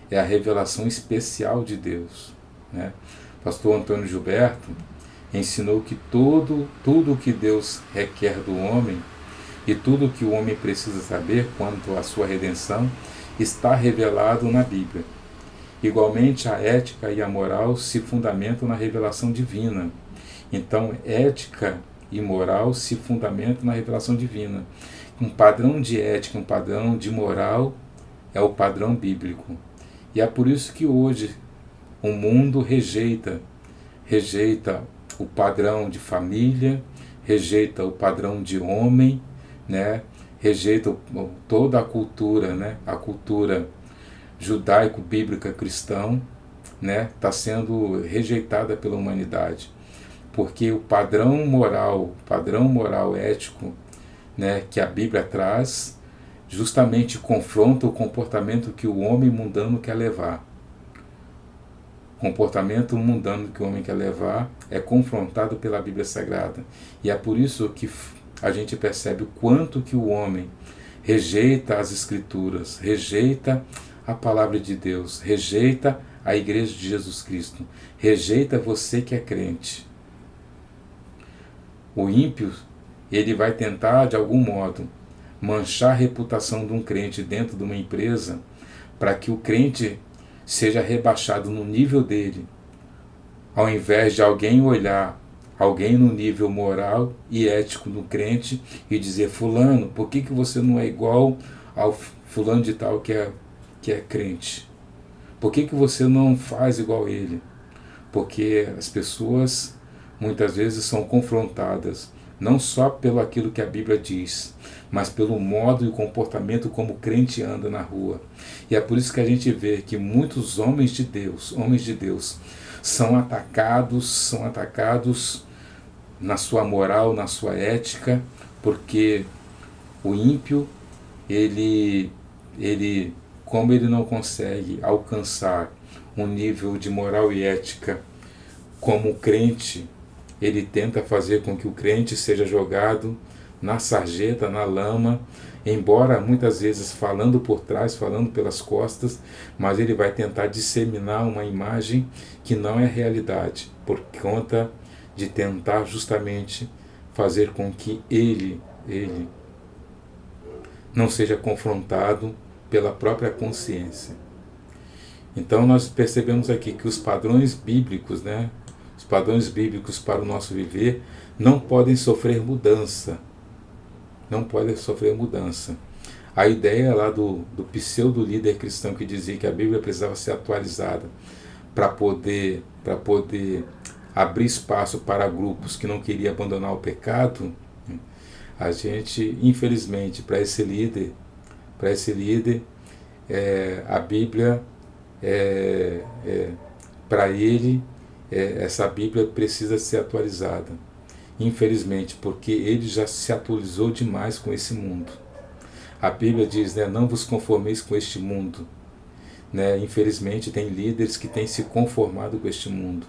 é a revelação especial de Deus, né? Pastor Antônio Gilberto ensinou que tudo o que Deus requer do homem e tudo o que o homem precisa saber quanto à sua redenção está revelado na Bíblia. Igualmente, a ética e a moral se fundamentam na revelação divina. Então, ética e moral se fundamentam na revelação divina. Um padrão de ética, um padrão de moral é o padrão bíblico. E é por isso que hoje o mundo rejeita o padrão de família, rejeita o padrão de homem, né? Rejeita toda a cultura, né? A cultura judaico-bíblica cristã, né? Está sendo rejeitada pela humanidade, porque o padrão moral ético, né, que a Bíblia traz, justamente confronta o comportamento que o homem mundano quer levar. O comportamento mundano que o homem quer levar é confrontado pela Bíblia Sagrada. E é por isso que a gente percebe o quanto que o homem rejeita as Escrituras, rejeita a palavra de Deus, rejeita a Igreja de Jesus Cristo, rejeita você que é crente. O ímpio, ele vai tentar, de algum modo, manchar a reputação de um crente dentro de uma empresa para que o crente seja rebaixado no nível dele, ao invés de alguém olhar alguém no nível moral e ético do crente e dizer: fulano, por que você não é igual ao fulano de tal que é crente? Por que você não faz igual a ele? Porque as pessoas muitas vezes são confrontadas não só pelo aquilo que a Bíblia diz, mas pelo modo e o comportamento como o crente anda na rua. E é por isso que a gente vê que muitos homens de Deus são atacados na sua moral, na sua ética, porque o ímpio, como ele não consegue alcançar um nível de moral e ética como o crente, ele tenta fazer com que o crente seja jogado na sarjeta, na lama, embora muitas vezes falando por trás, falando pelas costas, mas ele vai tentar disseminar uma imagem que não é realidade, por conta de tentar justamente fazer com que ele não seja confrontado pela própria consciência. Então nós percebemos aqui que os padrões bíblicos, né, os padrões bíblicos para o nosso viver não podem sofrer mudança. Não podem sofrer mudança. A ideia lá do pseudo-líder cristão que dizia que a Bíblia precisava ser atualizada para poder abrir espaço para grupos que não queriam abandonar o pecado, a gente, infelizmente, para esse líder, a Bíblia, para ele, essa Bíblia precisa ser atualizada. Infelizmente, porque ele já se atualizou demais com esse mundo. A Bíblia diz, né, não vos conformeis com este mundo. Né? Infelizmente, tem líderes que têm se conformado com este mundo.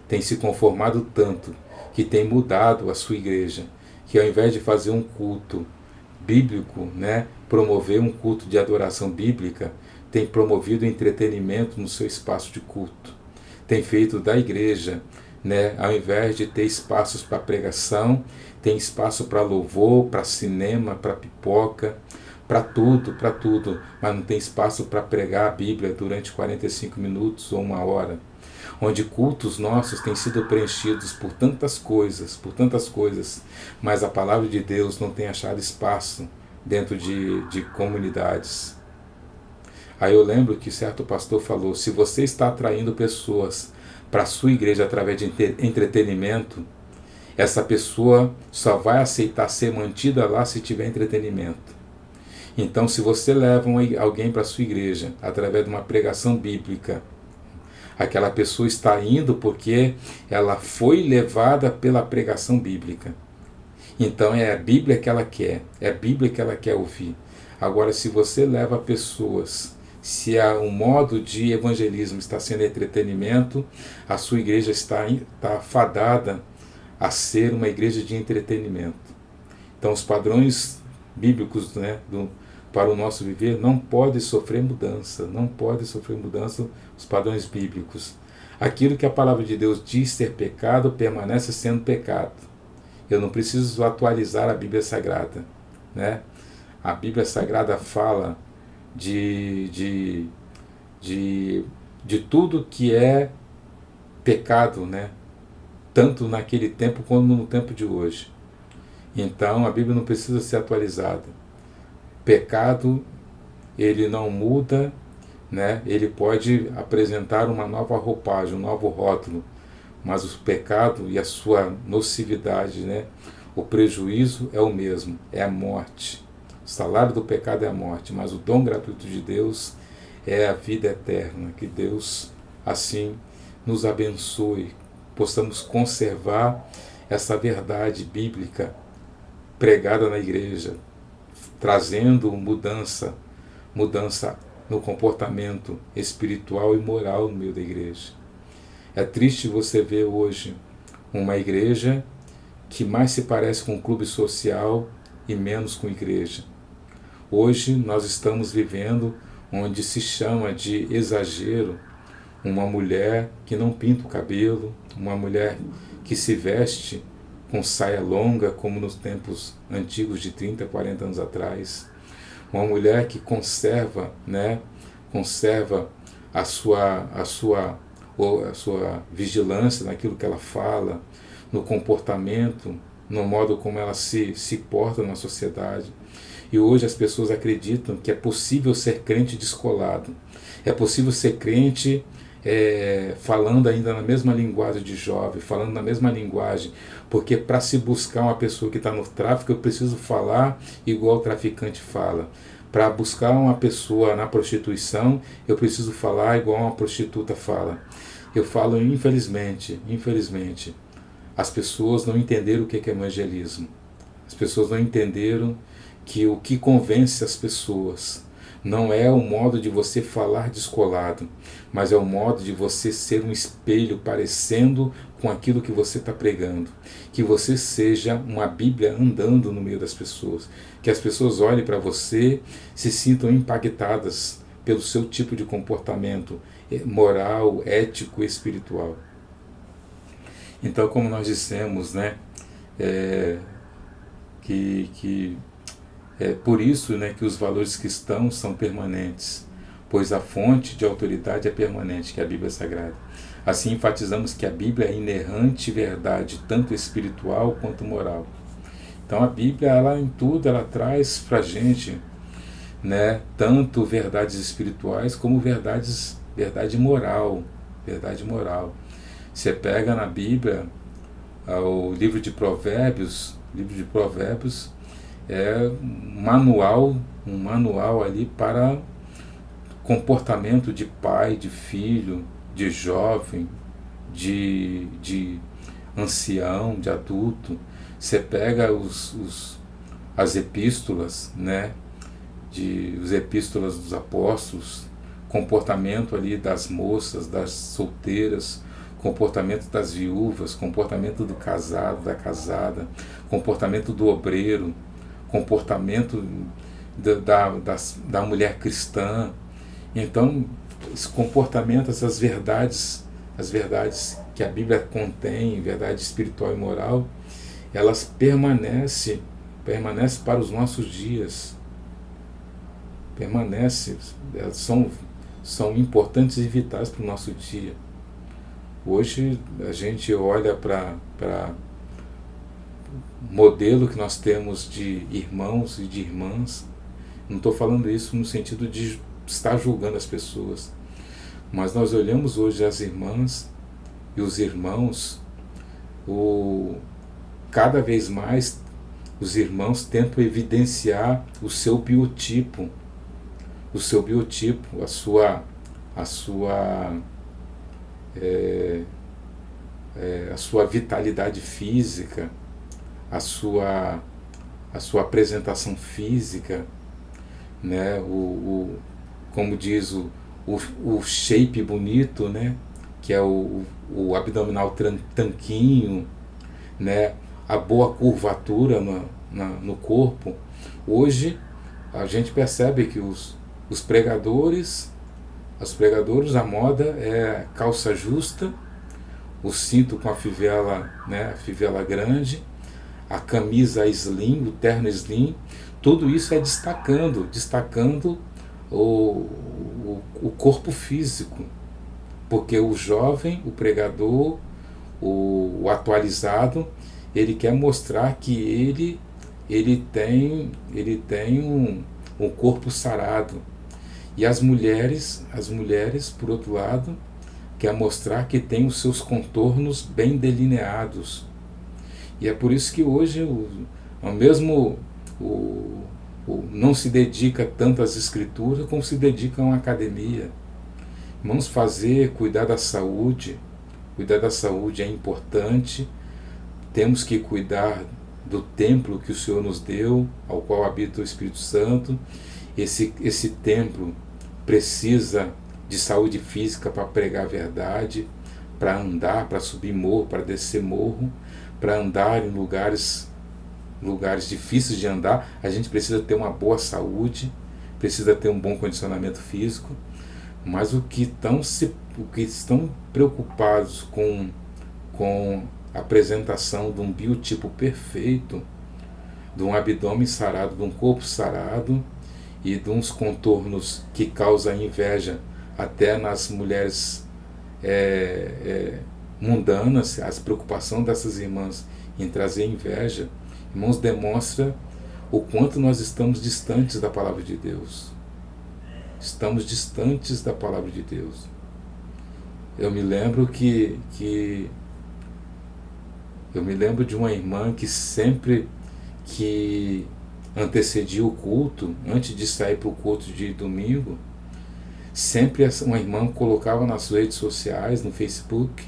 Têm se conformado tanto que têm mudado a sua igreja, que ao invés de fazer um culto bíblico, né, promover um culto de adoração bíblica, tem promovido entretenimento no seu espaço de culto. Tem feito da igreja, né? Ao invés de ter espaços para pregação, tem espaço para louvor, para cinema, para pipoca, para tudo, mas não tem espaço para pregar a Bíblia durante 45 minutos ou uma hora, onde cultos nossos têm sido preenchidos por tantas coisas, mas a palavra de Deus não tem achado espaço dentro de comunidades. Aí eu lembro que certo pastor falou: se você está atraindo pessoas para a sua igreja através de entretenimento, essa pessoa só vai aceitar ser mantida lá se tiver entretenimento. Então, se você leva alguém para a sua igreja através de uma pregação bíblica, aquela pessoa está indo porque ela foi levada pela pregação bíblica. Então é a Bíblia que ela quer, é a Bíblia que ela quer ouvir. Agora, se você leva pessoas, se o modo de evangelismo está sendo entretenimento, a sua igreja está fadada a ser uma igreja de entretenimento. Então os padrões bíblicos, né, para o nosso viver não podem sofrer mudança, não podem sofrer mudança os padrões bíblicos. Aquilo que a palavra de Deus diz ser pecado, permanece sendo pecado. Eu não preciso atualizar a Bíblia Sagrada, né? A Bíblia Sagrada fala de tudo que é pecado, né? Tanto naquele tempo como no tempo de hoje. Então a Bíblia não precisa ser atualizada. Pecado, ele não muda, né? Ele pode apresentar uma nova roupagem, um novo rótulo, mas o pecado e a sua nocividade, né? O prejuízo é o mesmo, é a morte. O salário do pecado é a morte, mas o dom gratuito de Deus é a vida eterna. Que Deus assim nos abençoe, possamos conservar essa verdade bíblica pregada na igreja, trazendo mudança no comportamento espiritual e moral no meio da igreja. É triste você ver hoje uma igreja que mais se parece com um clube social e menos com igreja. Hoje nós estamos vivendo onde se chama de exagero uma mulher que não pinta o cabelo, uma mulher que se veste com saia longa, como nos tempos antigos de 30, 40 anos atrás. Uma mulher que conserva a sua vigilância naquilo que ela fala, no comportamento, no modo como ela se porta na sociedade. E hoje as pessoas acreditam que é possível ser crente descolado. É possível ser crente falando ainda na mesma linguagem de jovem, falando na mesma linguagem, porque para se buscar uma pessoa que está no tráfico, eu preciso falar igual o traficante fala. Para buscar uma pessoa na prostituição, eu preciso falar igual uma prostituta fala. Eu falo, infelizmente, as pessoas não entenderam o que é evangelismo. As pessoas não entenderam que o que convence as pessoas não é o modo de você falar descolado, mas é o modo de você ser um espelho parecendo com aquilo que você está pregando. Que você seja uma Bíblia andando no meio das pessoas. Que as pessoas olhem para você, se sintam impactadas pelo seu tipo de comportamento moral, ético e espiritual. Então, como nós dissemos, né, é por isso, né, que os valores cristãos são permanentes, pois a fonte de autoridade é permanente, que é a Bíblia Sagrada. Assim enfatizamos que a Bíblia é inerrante verdade, tanto espiritual quanto moral. Então a Bíblia, ela em tudo, ela traz para a gente, né, tanto verdades espirituais como verdade moral. Você pega na Bíblia o livro de Provérbios é um manual ali para comportamento de pai, de filho, de jovem, de ancião, de adulto. Você pega as epístolas, né, os epístolas dos apóstolos, comportamento ali das moças, das solteiras, comportamento das viúvas, comportamento do casado, da casada, comportamento do obreiro, comportamento da mulher cristã. Então, esse comportamento, essas verdades as verdades que a Bíblia contém, verdade espiritual e moral, elas permanecem para os nossos dias. Elas são importantes e vitais para o nosso dia. Hoje a gente olha para o modelo que nós temos de irmãos e de irmãs. Não estou falando isso no sentido de estar julgando as pessoas, mas nós olhamos hoje as irmãs e os irmãos, cada vez mais os irmãos tentam evidenciar o seu biotipo, a sua vitalidade física, a sua apresentação física, né? Como diz o shape bonito, né? Que é o abdominal tanquinho, né? A boa curvatura no corpo. Hoje a gente percebe que os pregadores, a moda é calça justa, o cinto com a fivela, né? A fivela grande, a camisa slim, o terno slim. Tudo isso é destacando o corpo físico, porque o jovem, o pregador, o atualizado, ele quer mostrar que ele tem um corpo sarado. E as mulheres, por outro lado, quer mostrar que tem os seus contornos bem delineados. E é por isso que hoje não se dedica tanto às escrituras como se dedica a uma academia. Irmãos, cuidar da saúde é importante. Temos que cuidar do templo que o Senhor nos deu, ao qual habita o Espírito Santo. Esse templo precisa de saúde física para pregar a verdade, para andar, para subir morro, para descer morro, para andar em lugares difíceis de andar. A gente precisa ter uma boa saúde, precisa ter um bom condicionamento físico. Mas o que estão preocupados com a apresentação de um biotipo perfeito, de um abdômen sarado, de um corpo sarado e de uns contornos que causam inveja até nas mulheres mundanas. A preocupação dessas irmãs em trazer inveja, irmãos, demonstra o quanto nós estamos distantes da palavra de Deus. Estamos distantes da palavra de Deus. Eu me lembro de uma irmã que sempre que antecedia o culto, antes de sair para o culto de domingo, sempre uma irmã colocava nas redes sociais, no Facebook,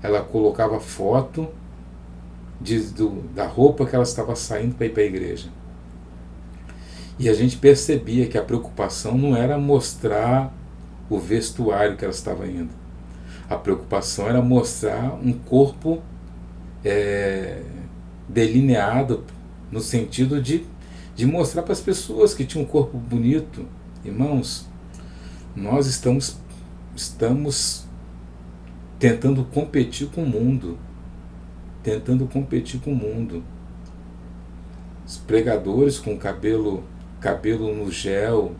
ela colocava foto da roupa que ela estava saindo para ir para a igreja. E a gente percebia que a preocupação não era mostrar o vestuário que ela estava indo. A preocupação era mostrar um corpo delineado, no sentido de mostrar para as pessoas que tinha um corpo bonito. Irmãos, nós estamos tentando competir com o mundo. Os pregadores com cabelo no gel,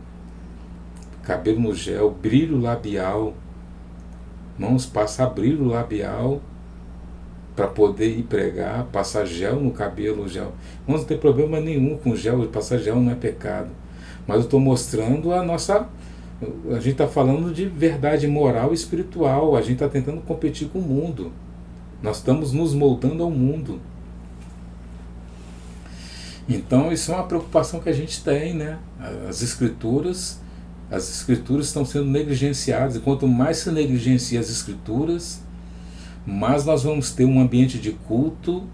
brilho labial. Irmãos, passar brilho labial para poder ir pregar, passar gel no cabelo, gel. Irmãos, não tem problema nenhum com gel, passar gel não é pecado. Mas eu estou mostrando a gente está falando de verdade moral e espiritual, a gente está tentando competir com o mundo. Nós estamos nos moldando ao mundo. Então isso é uma preocupação que a gente tem, né? As escrituras estão sendo negligenciadas, e quanto mais se negligencia as escrituras, mais nós vamos ter um ambiente de culto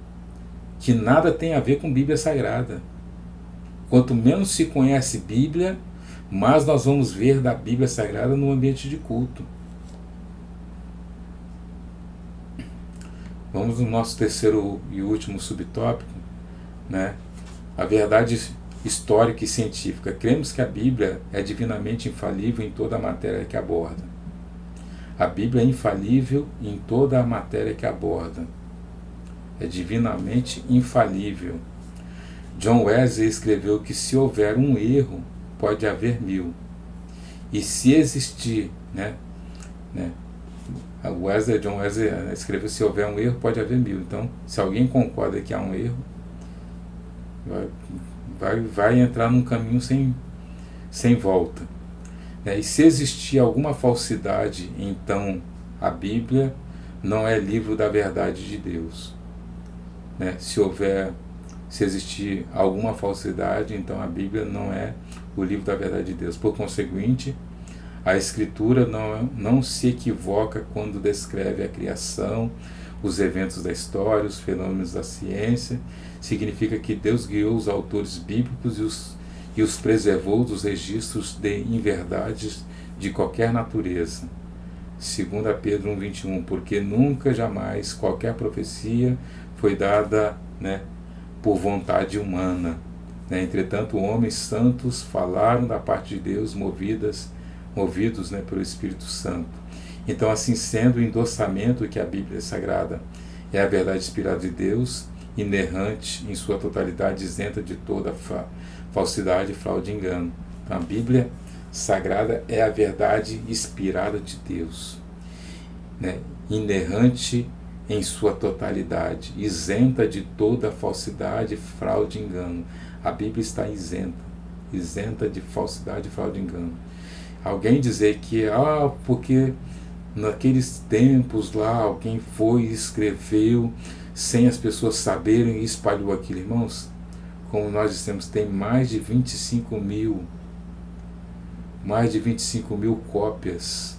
que nada tem a ver com Bíblia Sagrada. Quanto menos se conhece Bíblia, mais nós vamos ver da Bíblia Sagrada no ambiente de culto. Vamos no nosso terceiro e último subtópico, né? A verdade histórica e científica. Cremos que a Bíblia é divinamente infalível em toda a matéria que aborda. A Bíblia é infalível em toda a matéria que aborda. É divinamente infalível. John Wesley escreveu que se houver um erro, pode haver 1000. E se existir, John Wesley escreveu, se houver um erro, pode haver 1000. Então, se alguém concorda que há um erro, vai entrar num caminho sem volta. E se existir alguma falsidade, então a Bíblia não é livro da verdade de Deus. Se existir alguma falsidade, então a Bíblia não é o livro da verdade de Deus. Por conseguinte, a Escritura não se equivoca quando descreve a criação, os eventos da história, os fenômenos da ciência. Significa que Deus guiou os autores bíblicos e os preservou dos registros de inverdades de qualquer natureza. 2 Pedro 1,21, porque nunca, jamais, qualquer profecia foi dada por vontade humana. Entretanto, homens santos falaram da parte de Deus, movidos pelo Espírito Santo. Então, assim sendo, o endossamento que a Bíblia Sagrada é a verdade inspirada de Deus, inerrante em sua totalidade, isenta de toda falsidade, fraude e engano. Então, a Bíblia Sagrada é a verdade inspirada de Deus, inerrante em sua totalidade, isenta de toda falsidade, fraude e engano. A Bíblia está isenta de falsidade, fraude e engano. Alguém dizer que, porque naqueles tempos lá, alguém foi e escreveu sem as pessoas saberem e espalhou aquilo. Irmãos, como nós dissemos, tem mais de 25 mil cópias.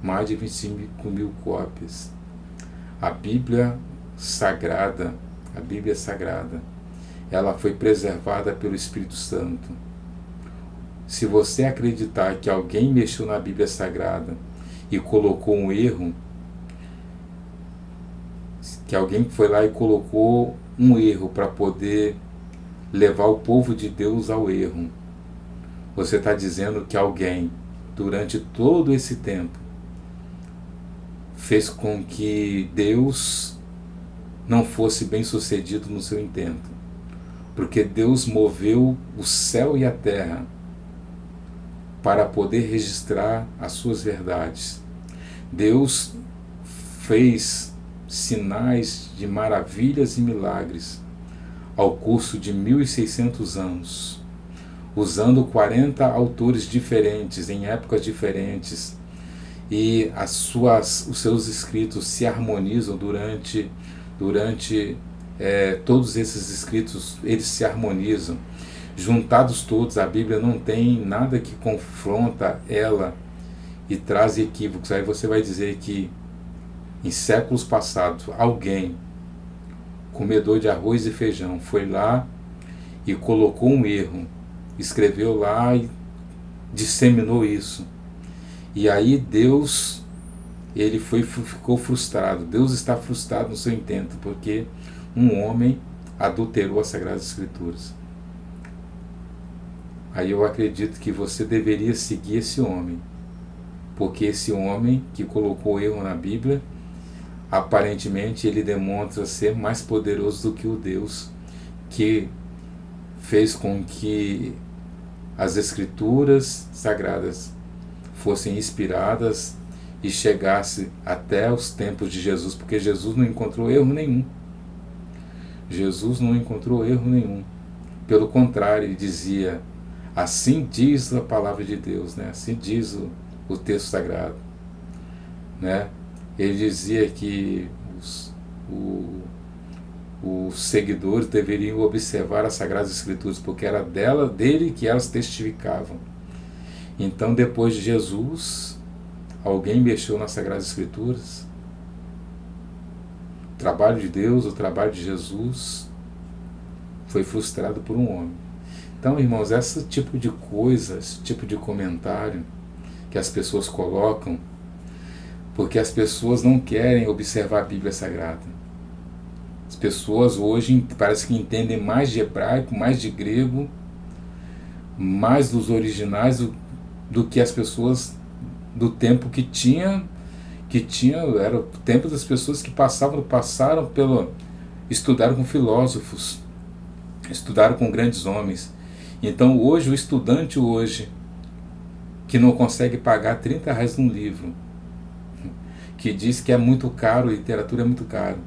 Mais de 25 mil cópias. A Bíblia Sagrada, ela foi preservada pelo Espírito Santo. Se você acreditar que alguém mexeu na Bíblia Sagrada e colocou um erro, que alguém foi lá e colocou um erro para poder levar o povo de Deus ao erro, você está dizendo que alguém, durante todo esse tempo, fez com que Deus não fosse bem sucedido no seu intento. Porque Deus moveu o céu e a terra para poder registrar as suas verdades. Deus fez sinais de maravilhas e milagres ao curso de 1600 anos, usando 40 autores diferentes, em épocas diferentes, e os seus escritos se harmonizam durante todos esses escritos, eles se harmonizam. Juntados todos, a Bíblia não tem nada que confronta ela e traz equívocos. Aí você vai dizer que em séculos passados, alguém, comedor de arroz e feijão, foi lá e colocou um erro, escreveu lá e disseminou isso. E aí Deus, ficou frustrado. Deus está frustrado no seu intento, porque um homem adulterou as Sagradas Escrituras. Aí eu acredito que você deveria seguir esse homem, porque esse homem que colocou erro na Bíblia, aparentemente ele demonstra ser mais poderoso do que o Deus que fez com que as Escrituras Sagradas fossem inspiradas e chegasse até os tempos de Jesus, porque Jesus não encontrou erro nenhum. Jesus não encontrou erro nenhum. Pelo contrário, ele dizia: assim diz a palavra de Deus, assim diz o texto sagrado. Ele dizia que os seguidores deveriam observar as Sagradas Escrituras, porque era dele que elas testificavam. Então, depois de Jesus, alguém mexeu nas Sagradas Escrituras. O trabalho de Deus, o trabalho de Jesus foi frustrado por um homem. Então, irmãos, esse tipo de coisa, esse tipo de comentário que as pessoas colocam, porque as pessoas não querem observar a Bíblia Sagrada. As pessoas hoje parece que entendem mais de hebraico, mais de grego, mais dos originais do que as pessoas do tempo que tinha era o tempo das pessoas que passaram estudaram com filósofos, estudaram com grandes homens. Então hoje, o estudante hoje, que não consegue pagar R$ 30 num livro, que diz que é muito caro, literatura é muito caro,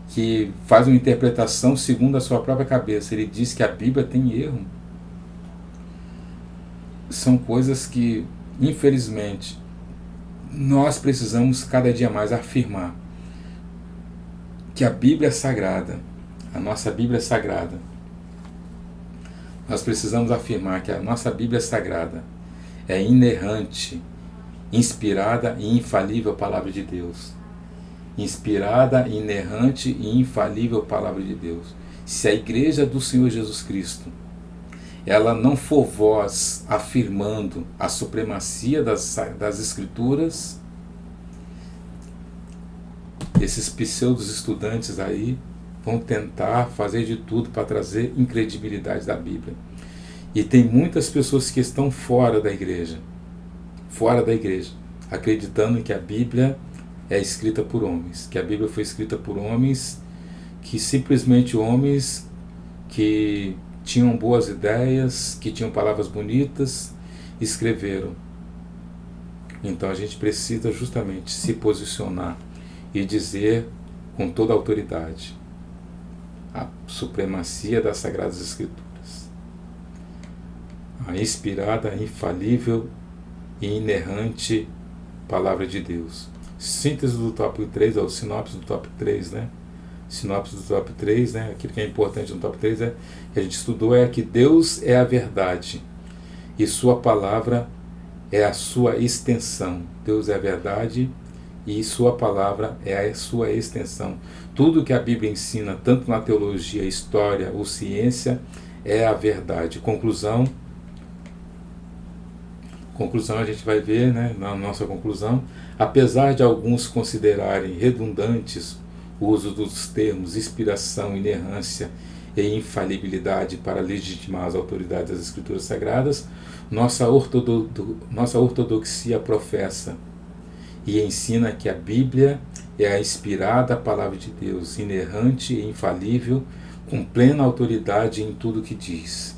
que faz uma interpretação segundo a sua própria cabeça, ele diz que a Bíblia tem erro. São coisas que, infelizmente, nós precisamos cada dia mais afirmar que a Bíblia é sagrada, a nossa Bíblia é sagrada. Nós precisamos afirmar que a nossa Bíblia é sagrada, é inerrante, inspirada e infalível Palavra de Deus. Inspirada, inerrante e infalível Palavra de Deus. Se a Igreja do Senhor Jesus Cristo, ela não for voz afirmando a supremacia das Escrituras, esses pseudos estudantes aí vão tentar fazer de tudo para trazer incredibilidade da Bíblia. E tem muitas pessoas que estão fora da igreja, acreditando que a Bíblia é escrita por homens, que a Bíblia foi escrita por homens, que simplesmente homens que tinham boas ideias, que tinham palavras bonitas, escreveram. Então a gente precisa justamente se posicionar e dizer com toda a autoridade a supremacia das Sagradas Escrituras, a inspirada, infalível e inerrante Palavra de Deus. Síntese do tópico 3, ou sinopse do tópico 3, né? Sinopse do tópico 3, né? Aquilo que é importante no tópico 3 que a gente estudou é que Deus é a verdade e sua palavra é a sua extensão. Deus é a verdade e sua palavra é a sua extensão. Tudo que a Bíblia ensina, tanto na teologia, história ou ciência, é a verdade. Conclusão, a gente vai ver, né, na nossa conclusão, apesar de alguns considerarem redundantes o uso dos termos inspiração, inerrância e infalibilidade para legitimar as autoridades das Escrituras Sagradas, nossa ortodoxia professa e ensina que a Bíblia é a inspirada Palavra de Deus, inerrante e infalível, com plena autoridade em tudo que diz.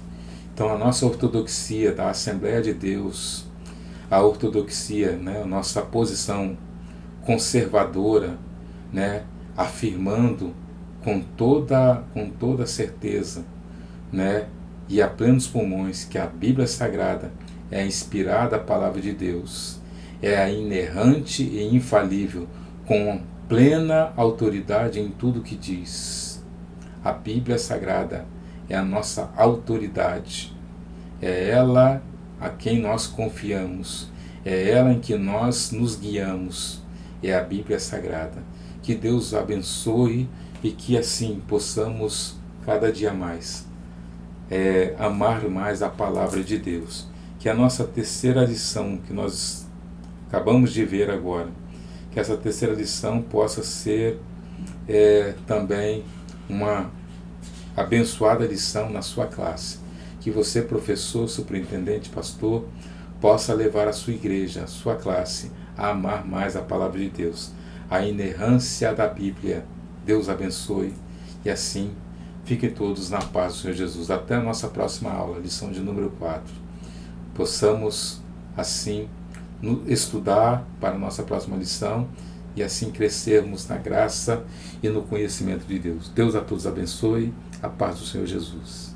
Então a nossa ortodoxia da Assembleia de Deus, a ortodoxia, né, a nossa posição conservadora, né, afirmando com toda certeza, né, e a plenos pulmões que a Bíblia Sagrada é a inspirada Palavra de Deus, é a inerrante e infalível, com plena autoridade em tudo que diz. A Bíblia Sagrada é a nossa autoridade, é ela a quem nós confiamos, é ela em que nós nos guiamos, é a Bíblia Sagrada. Que Deus abençoe e que assim possamos cada dia mais amar mais a Palavra de Deus. Que a nossa terceira lição que nós acabamos de ver agora, que essa terceira lição possa ser também uma abençoada lição na sua classe. Que você, professor, superintendente, pastor, possa levar a sua igreja, a sua classe, a amar mais a Palavra de Deus, a inerrância da Bíblia. Deus abençoe e assim fiquem todos na paz do Senhor Jesus. Até a nossa próxima aula, lição de número 4. Possamos assim estudar para a nossa próxima lição e assim crescermos na graça e no conhecimento de Deus. Deus a todos abençoe. A paz do Senhor Jesus.